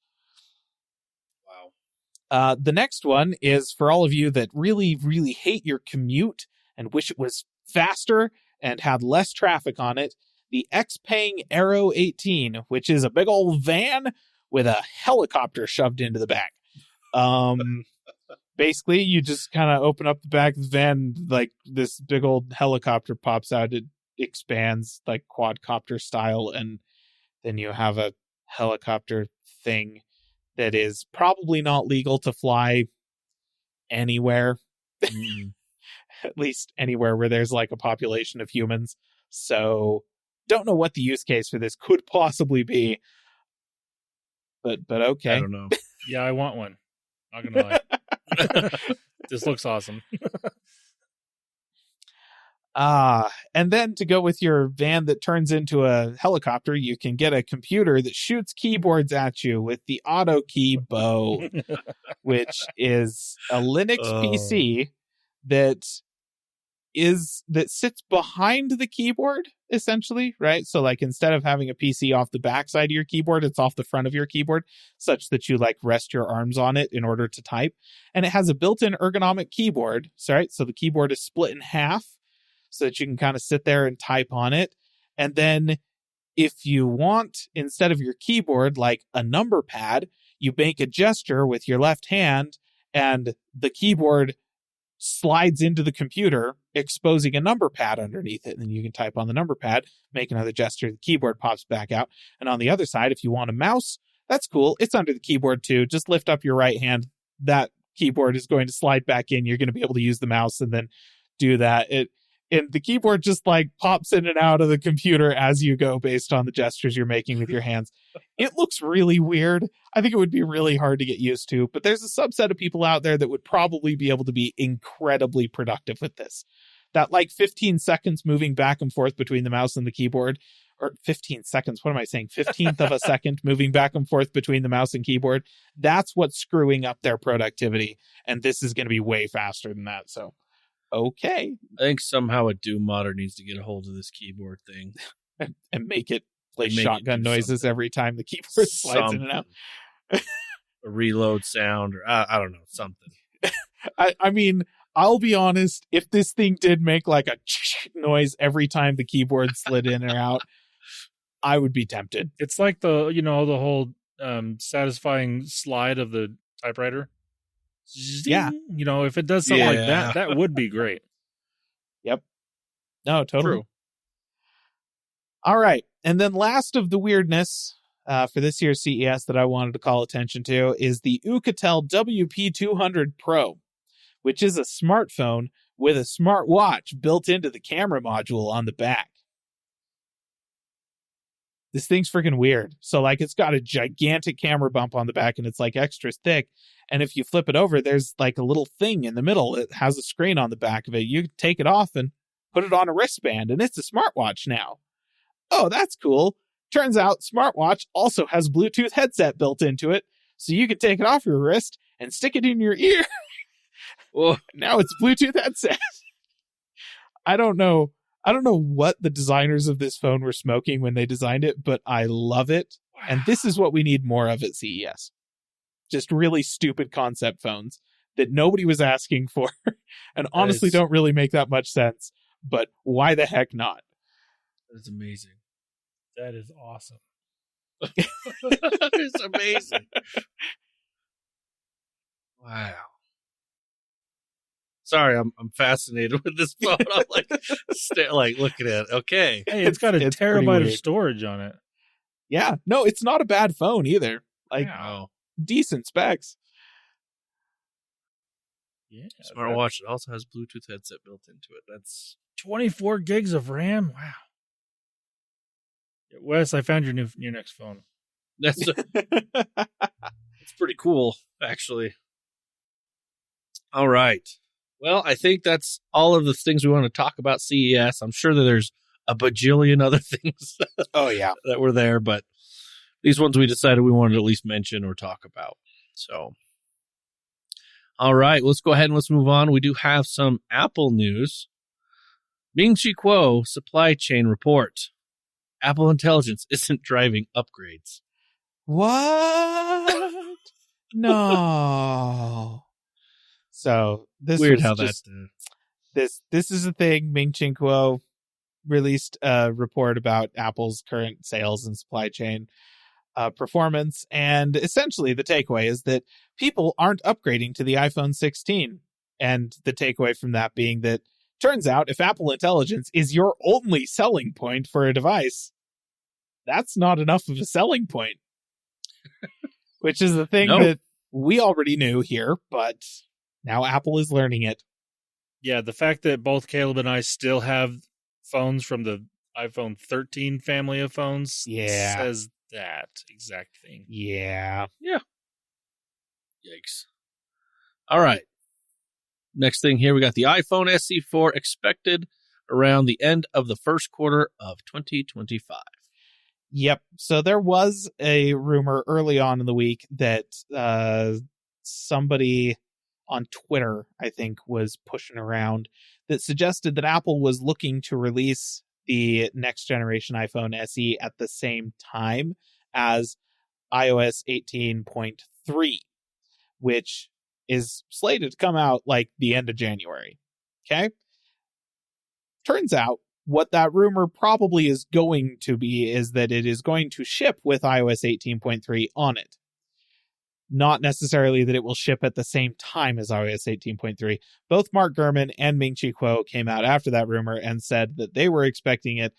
Wow. The next one is for all of you that really, really hate your commute and wish it was faster and had less traffic on it. The Xpeng Aero 18, which is a big old van with a helicopter shoved into the back. Basically, you just kind of open up the back of the van, like this big old helicopter pops out. It expands like quadcopter style, and then you have a helicopter thing that is probably not legal to fly anywhere. At least anywhere where there's like a population of humans. So don't know what the use case for this could possibly be. But okay. I don't know. Yeah, I want one. Not gonna lie. This looks awesome. And then to go with your van that turns into a helicopter, you can get a computer that shoots keyboards at you with the Auto Key Bow, which is a Linux PC that that sits behind the keyboard, essentially, right? So like instead of having a PC off the backside of your keyboard, it's off the front of your keyboard, such that you like rest your arms on it in order to type. And it has a built-in ergonomic keyboard. So, right? So the keyboard is split in half so that you can kind of sit there and type on it. And then if you want, instead of your keyboard, like a number pad, you make a gesture with your left hand and the keyboard slides into the computer, exposing a number pad underneath it. And then you can type on the number pad, make another gesture, the keyboard pops back out. And on the other side, if you want a mouse, that's cool. It's under the keyboard too. Just lift up your right hand. That keyboard is going to slide back in. You're going to be able to use the mouse and then do that. And the keyboard just like pops in and out of the computer as you go based on the gestures you're making with your hands. It looks really weird. I think it would be really hard to get used to, but there's a subset of people out there that would probably be able to be incredibly productive with this. That like 15 seconds moving back and forth between the mouse and the keyboard, or 15 seconds, what am I saying? 15th of a second moving back and forth between the mouse and keyboard. That's what's screwing up their productivity. And this is going to be way faster than that. So, okay. I think somehow a Doom modder needs to get a hold of this keyboard thing and make it play And make shotgun it do noises something. every time the keyboard slides in and out. A reload sound, or I don't know, something. I mean, I'll be honest, if this thing did make like a noise every time the keyboard slid in or out, I would be tempted. It's like the whole satisfying slide of the typewriter. Yeah. If it does something like that, that would be great. Yep. No, totally. True. All right. And then last of the weirdness for this year's CES that I wanted to call attention to is the Alcatel WP200 Pro, which is a smartphone with a smartwatch built into the camera module on the back. This thing's freaking weird. So like it's got a gigantic camera bump on the back and it's like extra thick. And if you flip it over, there's like a little thing in the middle. It has a screen on the back of it. You take it off and put it on a wristband and it's a smartwatch now. Oh, that's cool. Turns out smartwatch also has Bluetooth headset built into it. So you can take it off your wrist and stick it in your ear. Well, now it's Bluetooth headset. I don't know what the designers of this phone were smoking when they designed it, but I love it. Wow. And this is what we need more of at CES. Just really stupid concept phones that nobody was asking for and honestly don't really make that much sense. But why the heck not? That's amazing. That is awesome. It's amazing. Wow. Sorry, I'm fascinated with this phone. I'm like looking at it. Okay. Hey, it's got a it's terabyte of weird. storage on it. Yeah. No, it's not a bad phone either. Like Wow. decent specs. Yeah. Smartwatch. It also has Bluetooth headset built into it. That's 24 gigs of RAM. Wow. Wes, I found your next phone. that's pretty cool, actually. All right. Well, I think that's all of the things we want to talk about CES. I'm sure that there's a bajillion other things Oh, yeah. that were there, but these ones we decided we wanted to at least mention or talk about. So, all right, let's go ahead and let's move on. We do have some Apple news. Ming-Chi Kuo supply chain report. Apple Intelligence isn't driving upgrades. What? No. So this Weird was how just, that. This is a thing. Ming-Chi Kuo released a report about Apple's current sales and supply chain performance, and essentially the takeaway is that people aren't upgrading to the iPhone 16, and the takeaway from that being that turns out if Apple Intelligence is your only selling point for a device, that's not enough of a selling point. Which is the thing that we already knew here, but now Apple is learning it. Yeah, the fact that both Caleb and I still have phones from the iPhone 13 family of phones says that exact thing. Yeah. Yikes. All right. Next thing here, we got the iPhone SE4 expected around the end of the first quarter of 2025. Yep. So there was a rumor early on in the week that somebody on Twitter, I think, was pushing around that suggested that Apple was looking to release the next generation iPhone SE at the same time as iOS 18.3, which is slated to come out like the end of January. Okay? Turns out what that rumor probably is going to be is that it is going to ship with iOS 18.3 on it. Not necessarily that it will ship at the same time as iOS 18.3. Both Mark Gurman and Ming-Chi Kuo came out after that rumor and said that they were expecting it.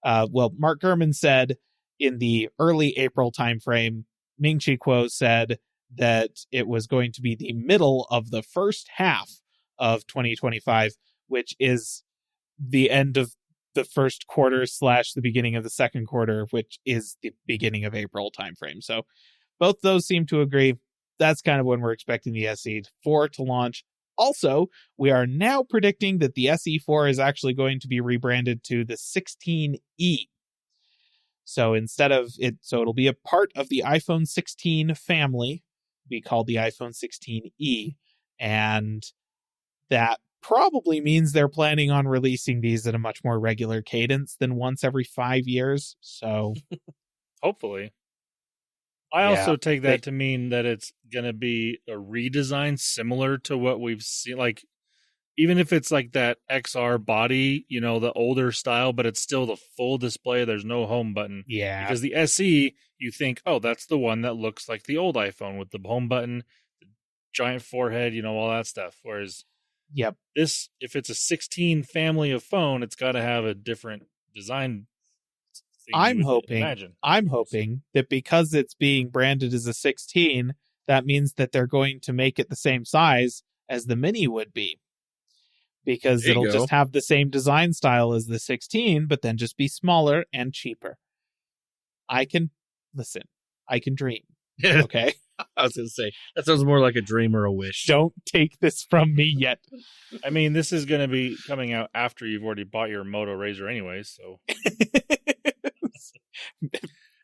Mark Gurman said in the early April timeframe. Ming-Chi Kuo said that it was going to be the middle of the first half of 2025, which is the end of the first quarter / the beginning of the second quarter, which is the beginning of April timeframe. So both those seem to agree. That's kind of when we're expecting the SE4 to launch. Also, we are now predicting that the SE4 is actually going to be rebranded to the 16E. So instead of it, so it'll be a part of the iPhone 16 family, be called the iPhone 16E. And that probably means they're planning on releasing these at a much more regular cadence than once every 5 years. So hopefully. I also take that to mean that it's going to be a redesign similar to what we've seen. Like, even if it's like that XR body, you know, the older style, but it's still the full display. There's no home button. Yeah. Because the SE, you think, oh, that's the one that looks like the old iPhone with the home button, the giant forehead, you know, all that stuff. Whereas this, if it's a 16 family of phone, it's got to have a different design. I'm hoping that because it's being branded as a 16, that means that they're going to make it the same size as the Mini would be. Because it'll just have the same design style as the 16, but then just be smaller and cheaper. I can dream. Okay? I was going to say, that sounds more like a dream or a wish. Don't take this from me yet. I mean, this is going to be coming out after you've already bought your Moto Razr anyways, so...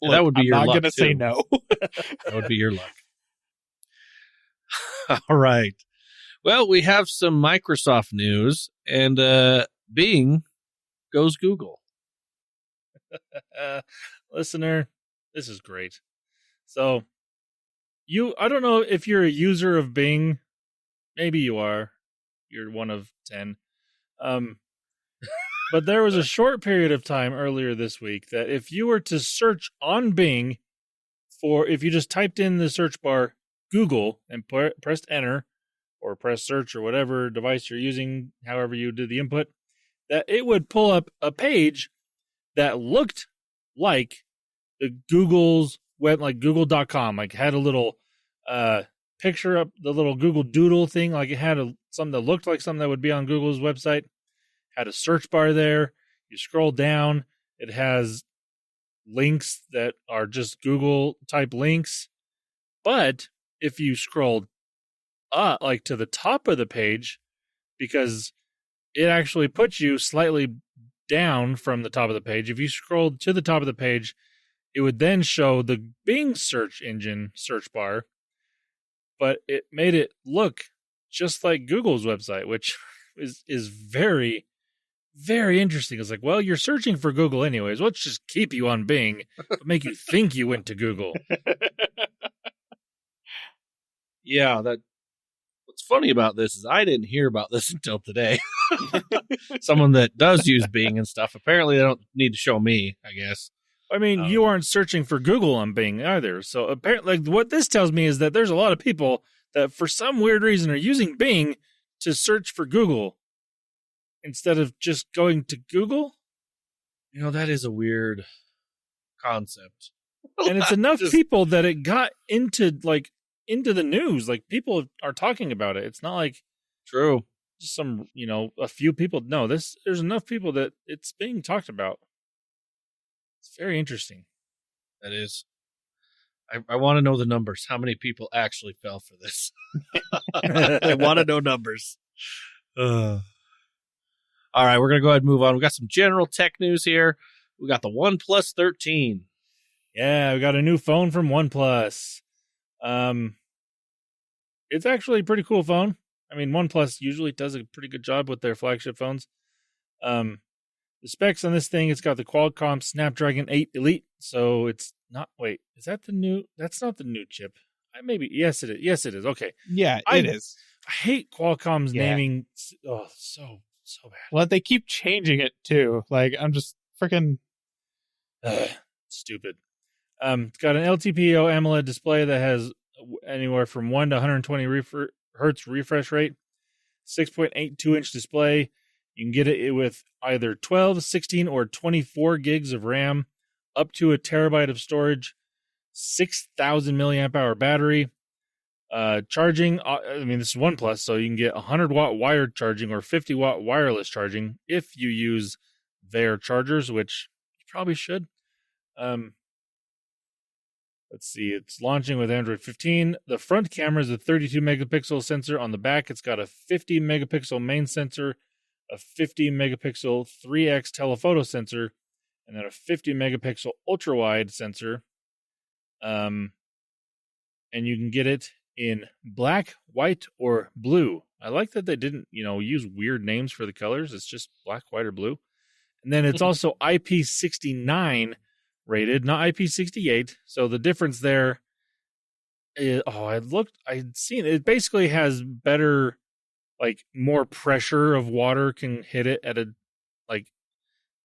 Look, that would be your luck. I'm not going to say no. That would be your luck. All right. Well, we have some Microsoft news, and Bing goes Google. Listener, this is great. So, I don't know if you're a user of Bing. Maybe you are. You're one of 10. But there was a short period of time earlier this week that if you were to search on Bing if you just typed in the search bar Google and pressed enter or press search or whatever device you're using, however you did the input, that it would pull up a page that looked like the Google's web, like google.com, like had a little picture up, the little Google Doodle thing, like it had something that looked like something that would be on Google's website. Had a search bar there. You scroll down, it has links that are just Google type links. But if you scrolled up, like to the top of the page, because it actually puts you slightly down from the top of the page. If you scrolled to the top of the page, it would then show the Bing search engine search bar, but it made it look just like Google's website, which is very, very interesting. It's like, well, you're searching for Google anyways. Let's just keep you on Bing, but make you think you went to Google. Yeah, what's funny about this is I didn't hear about this until today. Someone that does use Bing and stuff, apparently they don't need to show me, I guess. I mean, you aren't searching for Google on Bing either. So apparently, like, what this tells me is that there's a lot of people that for some weird reason are using Bing to search for Google instead of just going to Google. You know, that is a weird concept. And it's enough people that it got into the news. Like, people are talking about it. It's not like true. Just some, a few people. No, there's enough people that it's being talked about. It's very interesting. That is. I want to know the numbers. How many people actually fell for this? I want to know numbers. All right, we're going to go ahead and move on. We got some general tech news here. We got the OnePlus 13. Yeah, we got a new phone from OnePlus. It's actually a pretty cool phone. I mean, OnePlus usually does a pretty good job with their flagship phones. The specs on this thing, it's got the Qualcomm Snapdragon 8 Elite. So it's not, wait, is that the new, that's not the new chip. Yes, it is. Yes, it is. Okay. Yeah, it is. I hate Qualcomm's naming. Oh, so bad. Well, they keep changing it too. Like, I'm just freaking stupid. It's got an LTPO AMOLED display that has anywhere from 1 to 120 hertz refresh rate, 6.82 inch display. You can get it with either 12, 16, or 24 gigs of RAM, up to a terabyte of storage, 6,000 milliamp hour battery. Charging, I mean, this is OnePlus, so you can get 100 watt wired charging or 50 watt wireless charging if you use their chargers, which you probably should. Let's see, it's launching with Android 15. The front camera is a 32 megapixel sensor. On the back, it's got a 50 megapixel main sensor, a 50 megapixel 3x telephoto sensor, and then a 50 megapixel ultra wide sensor. And you can get it in black, white, or blue. I like that they didn't, use weird names for the colors. It's just black, white, or blue. And then it's also IP69 rated, not IP68. So the difference there is, I'd seen it. It basically has better, more pressure of water can hit it at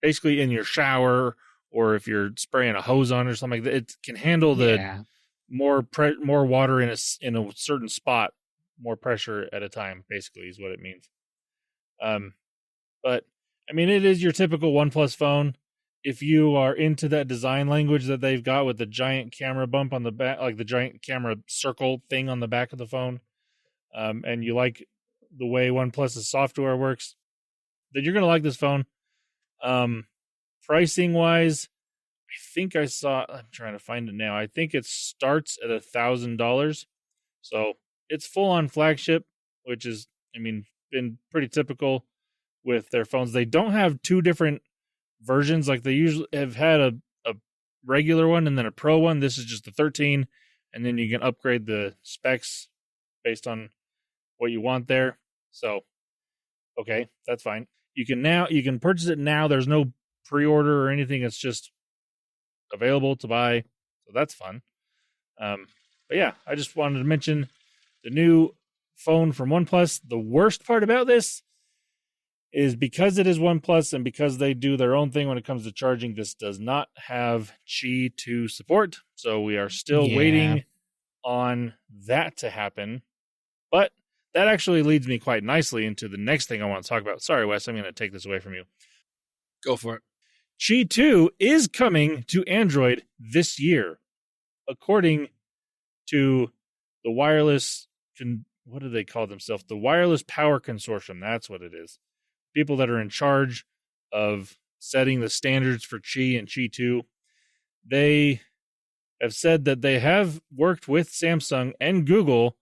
basically in your shower, or if you're spraying a hose on or something like that. It can handle the more water in a certain spot, more pressure at a time, basically is what it means. But I mean, it is your typical OnePlus phone. If you are into that design language that they've got with the giant camera bump on the back, like the giant camera circle thing on the back of the phone, and you like the way OnePlus's software works, then you're going to like this phone. Pricing wise, I think I'm trying to find it now. I think it starts at $1,000. So it's full on flagship, which is, been pretty typical with their phones. They don't have two different versions. Like they usually have had a regular one and then a pro one. This is just the 13, and then you can upgrade the specs based on what you want there. So, okay, that's fine. You can purchase it now. There's no pre-order or anything. It's just available to buy. So that's fun. But yeah, I just wanted to mention the new phone from OnePlus. The worst part about this is because it is OnePlus and because they do their own thing when it comes to charging, this does not have Qi 2 support. So we are still waiting on that to happen. But that actually leads me quite nicely into the next thing I want to talk about. Sorry, Wes, I'm going to take this away from you. Go for it. Qi 2 is coming to Android this year, according to the wireless, what do they call themselves? The Wireless Power Consortium. That's what it is. People that are in charge of setting the standards for Qi and Qi 2. They have said that they have worked with Samsung and Google,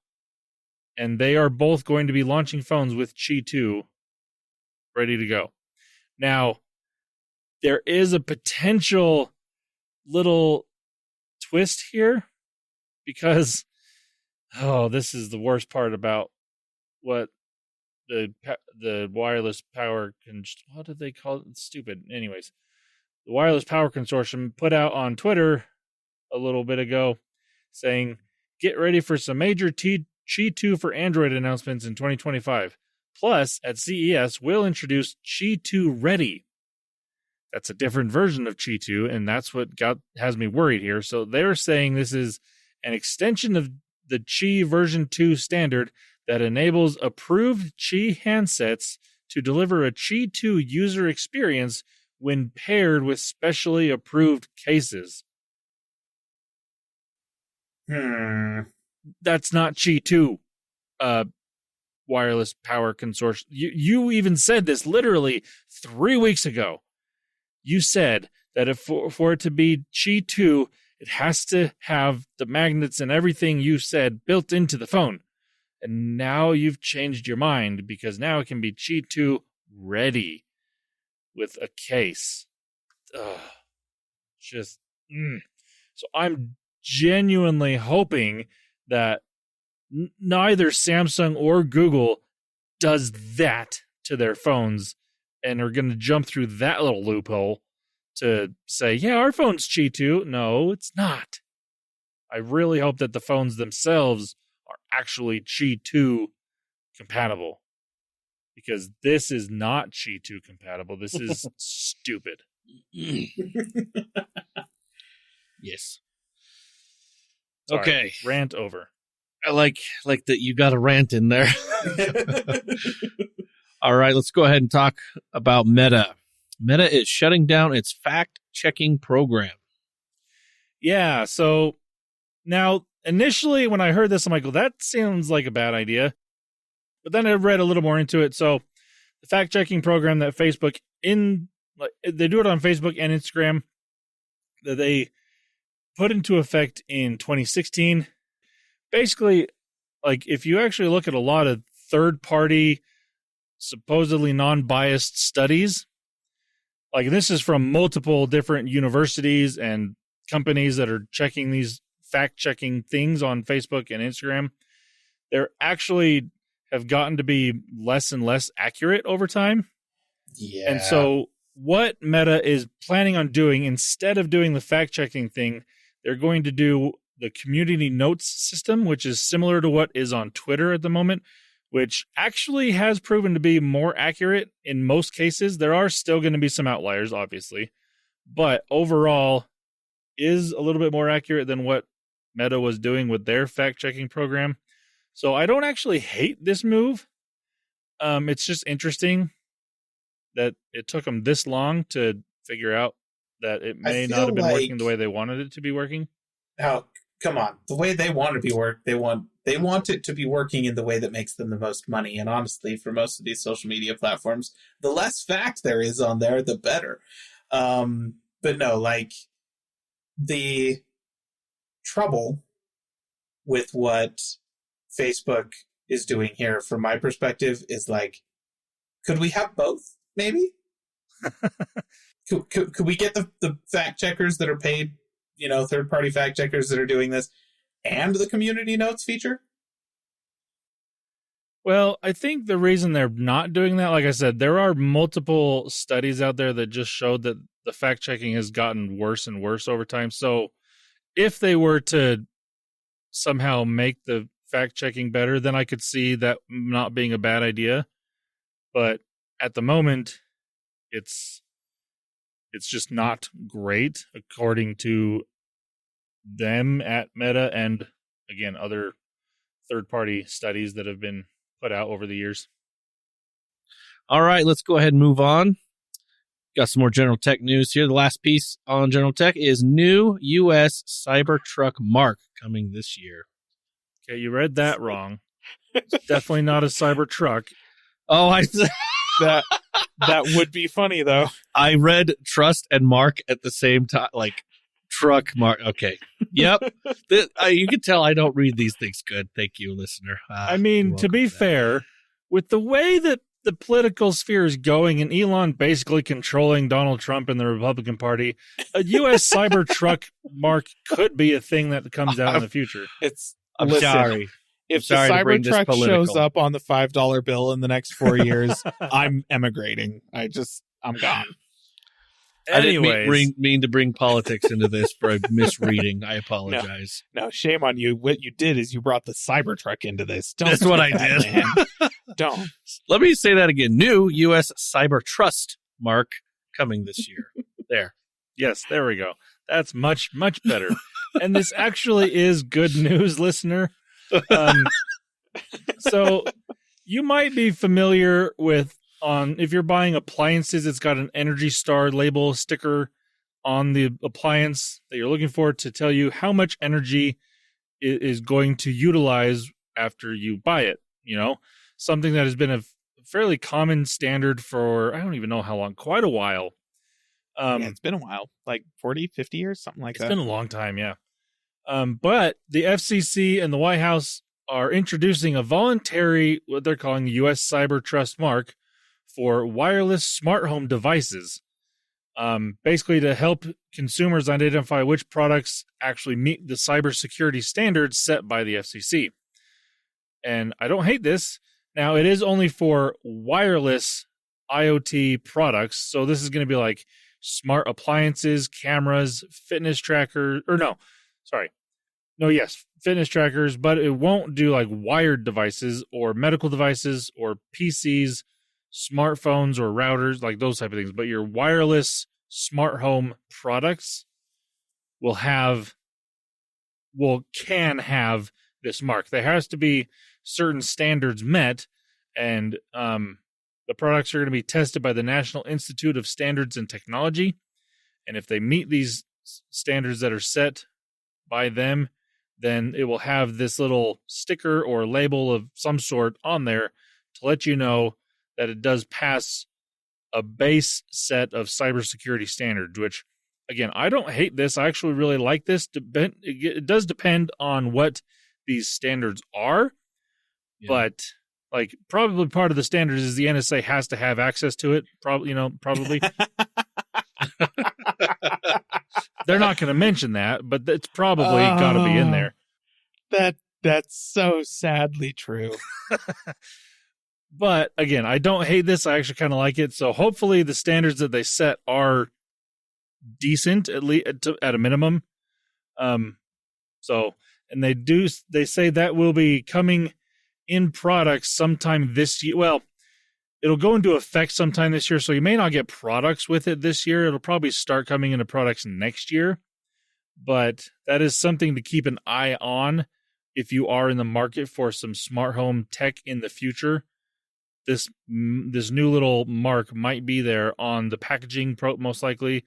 and they are both going to be launching phones with Qi 2 ready to go. Now, there is a potential little twist here because, this is the worst part about what the wireless power, what did they call it? It's stupid. Anyways, the Wireless Power Consortium put out on Twitter a little bit ago saying, get ready for some major Qi 2 for Android announcements in 2025. Plus, at CES, we'll introduce Qi 2 Ready. That's a different version of Qi 2, and that's what has me worried here. So they're saying this is an extension of the Qi version 2 standard that enables approved Qi handsets to deliver a Qi 2 user experience when paired with specially approved cases. That's not Qi 2, Wireless Power Consortium. You even said this literally 3 weeks ago. You said that if for it to be Qi 2, it has to have the magnets and everything you said built into the phone. And now you've changed your mind because now it can be Qi 2 Ready with a case. So I'm genuinely hoping that neither Samsung or Google does that to their phones and are going to jump through that little loophole to say, yeah, our phone's Qi 2. No, it's not. I really hope that the phones themselves are actually Qi 2 compatible, because this is not Qi 2 compatible. This is stupid. Yes. Sorry, Okay. Rant over. I like that you got a rant in there. All right, let's go ahead and talk about Meta. Meta is shutting down its fact-checking program. Yeah, so now initially when I heard this, I'm like, well, that sounds like a bad idea. But then I read a little more into it. So the fact-checking program that Facebook they do it on Facebook and Instagram, that they put into effect in 2016. Basically, like, if you actually look at a lot of third-party, supposedly non-biased studies, like, this is from multiple different universities and companies that are checking these fact-checking things on Facebook and Instagram, they're actually have gotten to be less and less accurate over time. Yeah. And so what Meta is planning on doing, instead of doing the fact-checking thing, they're going to do the community notes system, which is similar to what is on Twitter at the moment, which actually has proven to be more accurate in most cases. There are still going to be some outliers, obviously, but overall is a little bit more accurate than what Meta was doing with their fact-checking program. So I don't actually hate this move. It's just interesting that it took them this long to figure out that it may not have been working the way they wanted it to be working. Now, come on. The way they want it to be they want it to be working in the way that makes them the most money. And honestly, for most of these social media platforms, the less fact there is on there, the better. But no, like, the trouble with what Facebook is doing here, from my perspective, is like, could we have both? Maybe. could we get the fact checkers that are paid, third party fact checkers that are doing this, and the community notes feature? Well, I think the reason they're not doing that, like I said, there are multiple studies out there that just showed that the fact checking has gotten worse and worse over time. So if they were to somehow make the fact checking better, then I could see that not being a bad idea. But at the moment, it's just not great, according to them at Meta and, again, other third-party studies that have been put out over the years. All right, let's go ahead and move on. Got some more general tech news here. The last piece on general tech is new U.S. Cybertruck Mark coming this year. Okay, you read that wrong. It's definitely not a Cybertruck. Oh, that would be funny, though. I read trust and Mark at the same time, like truck Mark. Okay. Yep. You can tell I don't read these things good. Thank you, listener. I mean, to be fair, with the way that the political sphere is going and Elon basically controlling Donald Trump and the Republican Party, a U.S. Cybertruck Mark could be a thing that comes out in the future. I'm sorry. If the Cybertruck shows up on the $5 bill in the next 4 years, I'm emigrating. I'm gone. Anyways. I didn't mean to bring politics into this for a misreading. I apologize. No, shame on you. What you did is you brought the Cybertruck into this. That's what I did. Man. Don't. Let me say that again. New U.S. Cybertrust Mark coming this year. There. Yes, there we go. That's much, much better. And this actually is good news, listener. So you might be familiar with, if you're buying appliances, it's got an Energy Star label sticker on the appliance that you're looking for to tell you how much energy it is going to utilize after you buy it. Something that has been a fairly common standard for, I don't even know how long, quite a while. It's been a while, like 40, 50 years, something like that. It's been a long time, yeah. But the FCC and the White House are introducing a voluntary, what they're calling the U.S. Cybertrust Mark for wireless smart home devices, basically to help consumers identify which products actually meet the cybersecurity standards set by the FCC. And I don't hate this. Now, it is only for wireless IoT products. So this is going to be like smart appliances, cameras, fitness trackers, fitness trackers, but it won't do like wired devices or medical devices or PCs, smartphones or routers, like those type of things. But your wireless smart home products can have this mark. There has to be certain standards met, and the products are going to be tested by the National Institute of Standards and Technology. And if they meet these standards that are set by them, then it will have this little sticker or label of some sort on there to let you know that it does pass a base set of cybersecurity standards, which, again, I don't hate this. I actually really like this. It does depend on what these standards are, but like probably part of the standards is the NSA has to have access to it. Probably. They're not going to mention that, but it's probably got to be in there. That's so sadly true. But again, I don't hate this. I actually kind of like it. So hopefully the standards that they set are decent, at least at a minimum. And they say that will be coming in products sometime this year. Well, it'll go into effect sometime this year, so you may not get products with it this year. It'll probably start coming into products next year. But that is something to keep an eye on if you are in the market for some smart home tech in the future. This new little mark might be there on the packaging, most likely,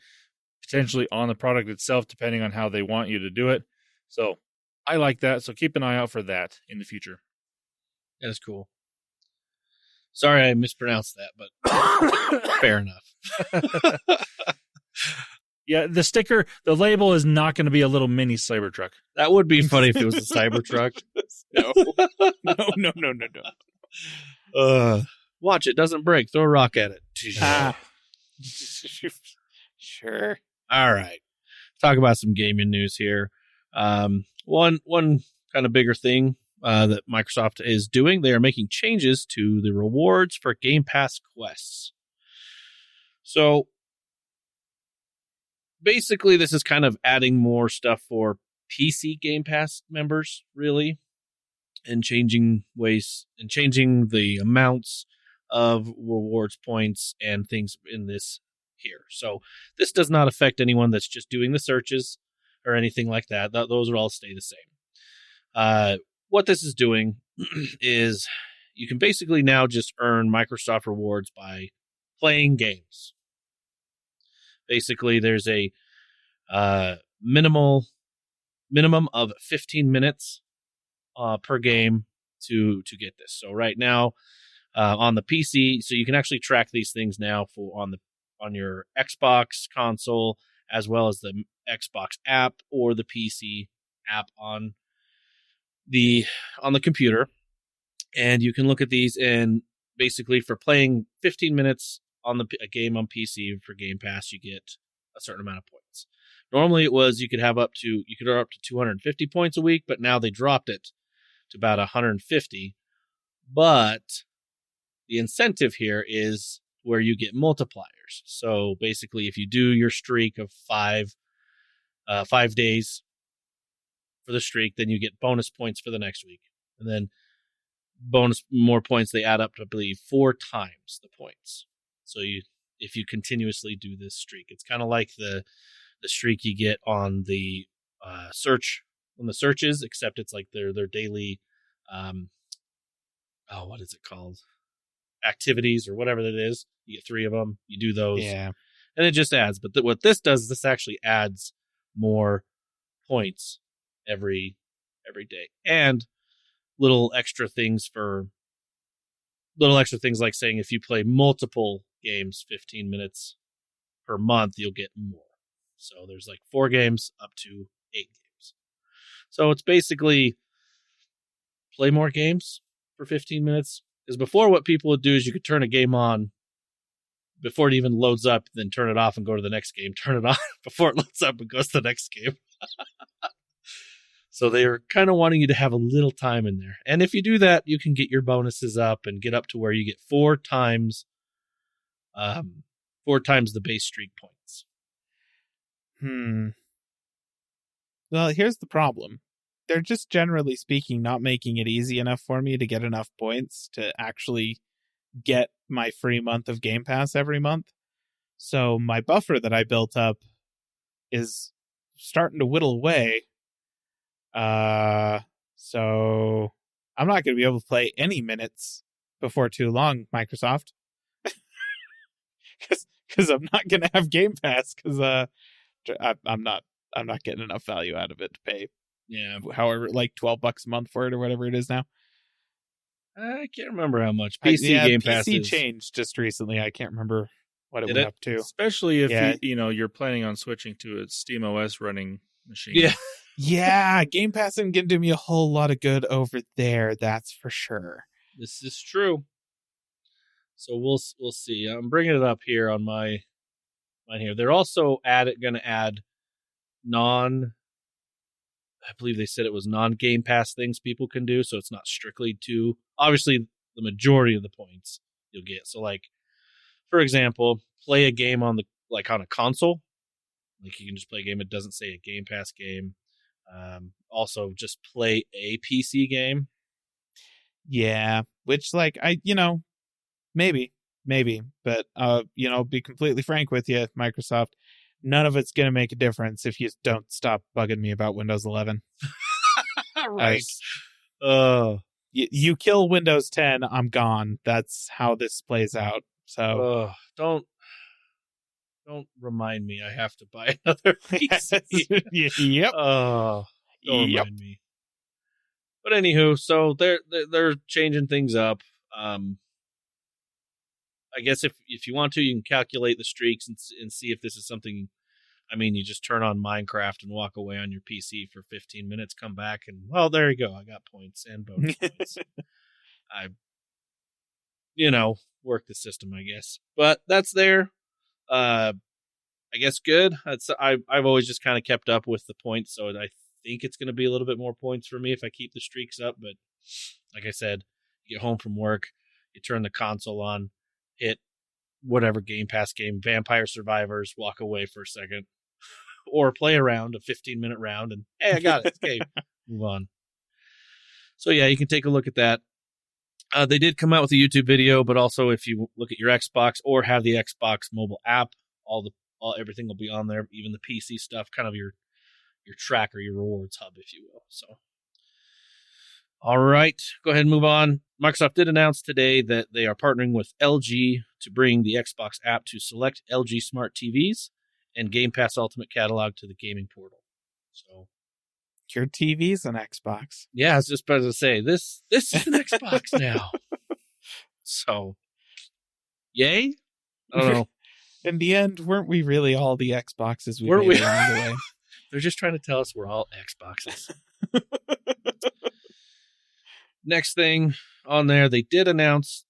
potentially on the product itself, depending on how they want you to do it. So I like that. So keep an eye out for that in the future. That's cool. Sorry I mispronounced that, but fair enough. Yeah, the label is not going to be a little mini Cybertruck. That would be funny if it was a Cybertruck. No. Watch, it doesn't break. Throw a rock at it. Sure. All right. Talk about some gaming news here. One kind of bigger thing that Microsoft is doing, they are making changes to the rewards for Game Pass quests. So basically, this is kind of adding more stuff for PC Game Pass members, really, and changing the amounts of rewards points and things in this here. So this does not affect anyone that's just doing the searches or anything like that. Those will all stay the same. What this is doing is you can basically now just earn Microsoft rewards by playing games. Basically, there's a minimum of 15 minutes per game to get this. So right now on the PC, so you can actually track these things now on your Xbox console as well as the Xbox app or the PC app on the computer, and you can look at these, and basically for playing 15 minutes on a game on PC for Game Pass, you get a certain amount of points. Normally it was you could earn up to 250 points a week, but now they dropped it to about 150. But the incentive here is where you get multipliers. So basically, if you do your streak of 5 days for the streak, then you get bonus points for the next week, and then more points. They add up to, I believe, 4 times the points. So if you continuously do this streak, it's kind of like the streak you get on the searches, except it's like their daily, what is it called? Activities or whatever that is. You get 3 of them. You do those, yeah, and it just adds. But what this does, this actually adds more points every day, and little extra things like saying if you play multiple games 15 minutes per month, you'll get more. So there's like 4 games up to 8 games. So it's basically play more games for 15 minutes. Because before, what people would do is you could turn a game on before it even loads up, then turn it off and go to the next game. Turn it on before it loads up and goes to the next game. So they're kind of wanting you to have a little time in there. And if you do that, you can get your bonuses up and get up to where you get 4 times the base streak points. Well, here's the problem. They're just generally speaking not making it easy enough for me to get enough points to actually get my free month of Game Pass every month. So my buffer that I built up is starting to whittle away. So I'm not going to be able to play any minutes before too long, Microsoft. Because I'm not going to have Game Pass because I'm not getting enough value out of it to pay. Yeah, however, like $12 a month for it or whatever it is now. I can't remember how much PC Game Pass PC is. changed just recently. I can't remember what it went up to. Especially if you're planning on switching to a SteamOS running machine. Yeah. Yeah, Game Pass isn't going to do me a whole lot of good over there, that's for sure. This is true. So we'll see. I'm bringing it up here on mine here. They're also going to add I believe they said it was non-Game Pass things people can do, so it's not strictly to, obviously, the majority of the points you'll get. So, like, for example, play a game on a console. Like, you can just play a game that doesn't say a Game Pass game. Also, just play a PC game. Yeah, which, maybe, but, be completely frank with you, Microsoft, none of it's going to make a difference if you don't stop bugging me about Windows 11. Right. You kill Windows 10, I'm gone. That's how this plays out. So don't remind me I have to buy another PC. Yep. Don't remind me. But anywho, so they're changing things up. I guess if you want to, you can calculate the streaks and see if this is something. I mean, you just turn on Minecraft and walk away on your PC for 15 minutes, come back, and, well, there you go. I got points and bonus points. I work the system, I guess. But that's there. I guess good. I've always just kind of kept up with the points, so I think it's going to be a little bit more points for me if I keep the streaks up. But like I said, you get home from work, you turn the console on, hit whatever Game Pass game, Vampire Survivors, walk away for a second, or play around a 15-minute round, and hey, I got it. Okay, move on. So yeah, you can take a look at that. They did come out with a YouTube video, but also if you look at your Xbox or have the Xbox mobile app, everything will be on there, even the PC stuff, kind of your tracker, your rewards hub, if you will. So, all right, go ahead and move on. Microsoft did announce today that they are partnering with LG to bring the Xbox app to select LG smart TVs and Game Pass Ultimate Catalog to the gaming portal. So, your TV's an Xbox. Yeah, I was just about to say, this is an Xbox now. So, yay? I don't know. In the end, weren't we really all the Xboxes we made along the way? They're just trying to tell us we're all Xboxes. Next thing on there, they did announce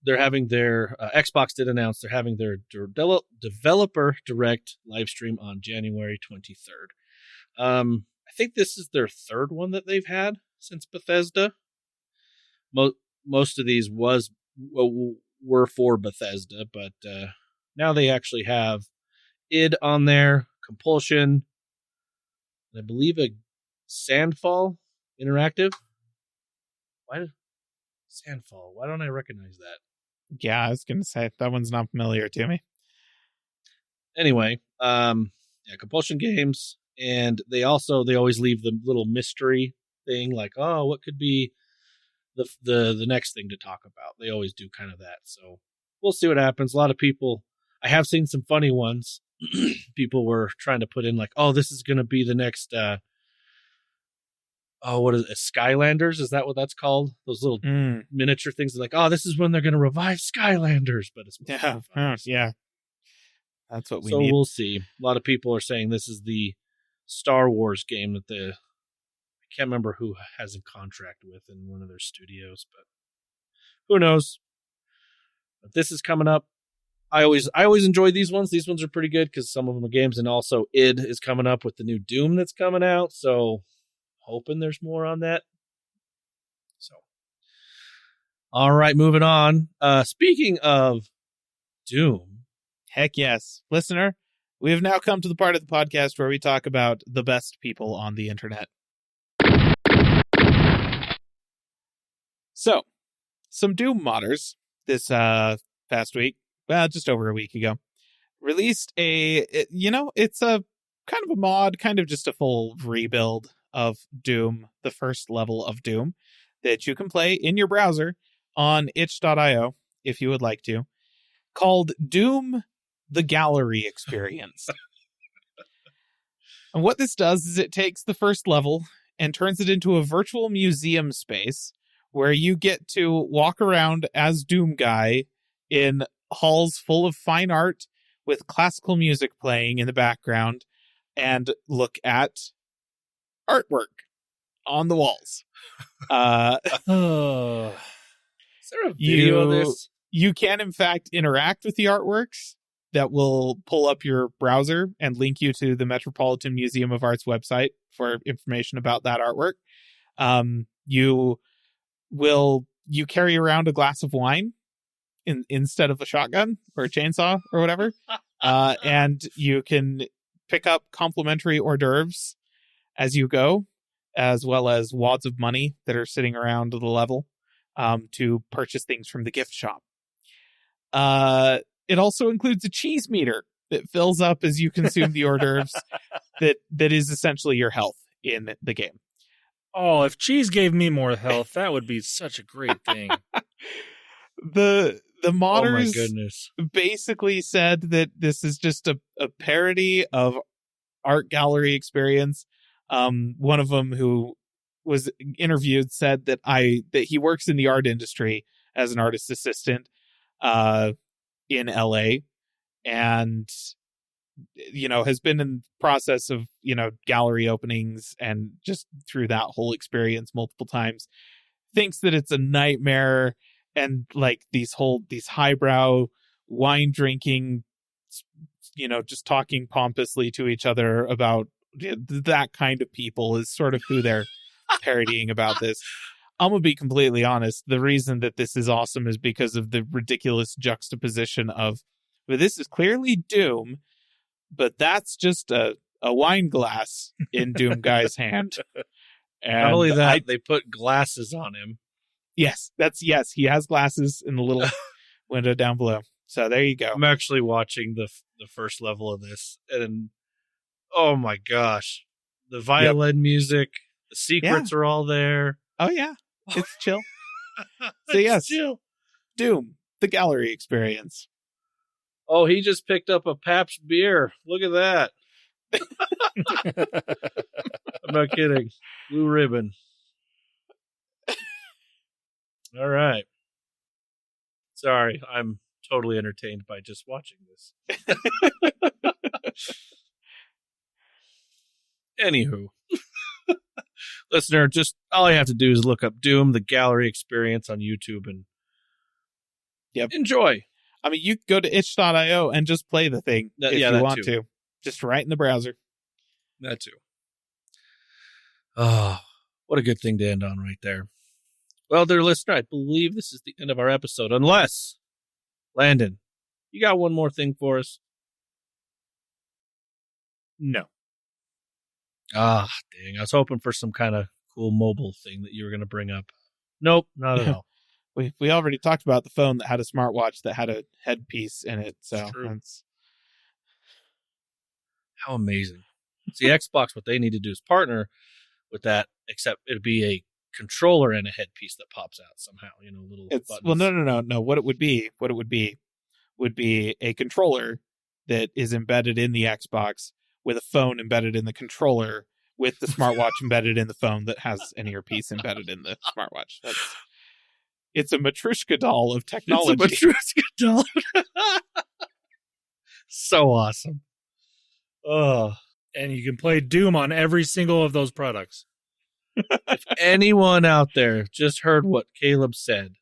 they're having their Xbox did announce they're having their developer direct live stream on January 23rd. I think this is their third one that they've had since Bethesda. Most of these were for Bethesda, but now they actually have id on there, Compulsion, and I believe a Sandfall Interactive. Sandfall? Why don't I recognize that? Yeah, I was going to say, that one's not familiar to me. Anyway, Compulsion Games, and they always leave the little mystery thing, like, oh, what could be the next thing to talk about? They always do kind of that, so we'll see what happens. A lot of people, I have seen some funny ones. People were trying to put in, like, oh, this is going to be the next, what is it, Skylanders? Is that what that's called? Those little miniature things. Like, oh, this is when they're going to revive Skylanders, but it's yeah. That's what we need. So we'll see. A lot of people are saying this is the Star Wars game that I can't remember who has a contract with in one of their studios, but who knows? But this is coming up. I always enjoy these ones. These ones are pretty good because some of them are games, and also id is coming up with the new Doom that's coming out. So hoping there's more on that. So, all right, moving on. Speaking of Doom. Heck yes. Listener, we have now come to the part of the podcast where we talk about the best people on the internet. So, some Doom modders this past week, well, just over a week ago, released it's a kind of a mod, kind of just a full rebuild of Doom, the first level of Doom, that you can play in your browser on itch.io if you would like to, called Doom the Gallery Experience. And what this does is it takes the first level and turns it into a virtual museum space where you get to walk around as Doom Guy in halls full of fine art with classical music playing in the background and look at artwork on the walls. Is there a video of this? You can, in fact, interact with the artworks that will pull up your browser and link you to the Metropolitan Museum of Art's website for information about that artwork. You carry around a glass of wine instead of a shotgun or a chainsaw or whatever. And you can pick up complimentary hors d'oeuvres as you go, as well as wads of money that are sitting around the level to purchase things from the gift shop. It also includes a cheese meter that fills up as you consume the hors d'oeuvres that is essentially your health in the game. Oh, if cheese gave me more health, that would be such a great thing. The modders basically said that this is just a parody of art gallery experience. One of them who was interviewed said that he works in the art industry as an artist assistant in LA and has been in the process of gallery openings and just through that whole experience multiple times, thinks that it's a nightmare and like these highbrow wine drinking, just talking pompously to each other about that kind of people is sort of who they're parodying about this. I'm gonna be completely honest. The reason that this is awesome is because of the ridiculous juxtaposition of, well, this is clearly Doom, but that's just a wine glass in Doom Guy's hand. And not only that, they put glasses on him. Yes, he has glasses in the little window down below. So there you go. I'm actually watching the first level of this, and oh my gosh, the violin music, the secrets are all there. Oh yeah, it's chill. So yes, chill. Doom, the gallery experience. Oh, he just picked up a Pabst beer. Look at that. I'm not kidding. Blue ribbon. All right. Sorry, I'm totally entertained by just watching this. Anywho. Listener, just all I have to do is look up Doom, the gallery experience on YouTube and enjoy. I mean, you can go to itch.io and just play the thing if you want to. Just right in the browser. That too. Oh, what a good thing to end on right there. Well, dear listener, I believe this is the end of our episode. Unless, Landon, you got one more thing for us? No. Ah, dang. I was hoping for some kind of cool mobile thing that you were going to bring up. Nope, not at all. We already talked about the phone that had a smartwatch that had a headpiece in it. So that's... How amazing. See, Xbox, what they need to do is partner with that, except it'd be a controller and a headpiece that pops out somehow, little buttons. Well, no. What it would be would be a controller that is embedded in the Xbox with a phone embedded in the controller with the smartwatch embedded in the phone that has an earpiece embedded in the smartwatch. It's a Matryoshka doll of technology. It's a Matryoshka doll. So awesome. Oh. And you can play Doom on every single of those products. If anyone out there just heard what Caleb said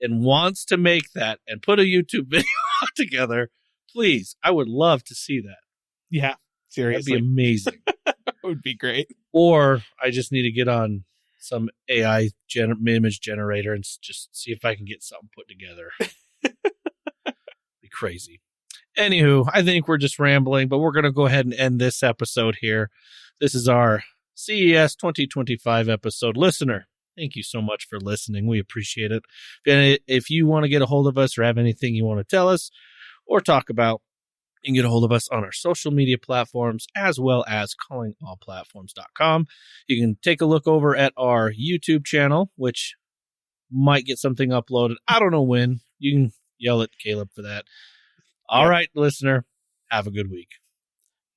and wants to make that and put a YouTube video together, please, I would love to see that. Yeah, seriously. That'd be amazing. would be great. Or I just need to get on some AI image generator and just see if I can get something put together. Be crazy. Anywho, I think we're just rambling, but we're going to go ahead and end this episode here. This is our CES 2025 episode. Listener, thank you so much for listening. We appreciate it. And if you want to get a hold of us or have anything you want to tell us or talk about, you can get a hold of us on our social media platforms as well as callingallplatforms.com. You can take a look over at our YouTube channel, which might get something uploaded. I don't know when. You can yell at Caleb for that. All right, listener, have a good week.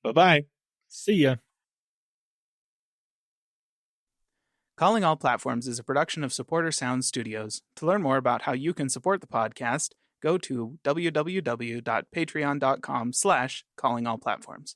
Bye-bye. See ya. Calling All Platforms is a production of Supporter Sound Studios. To learn more about how you can support the podcast, go to www.patreon.com/callingallplatforms.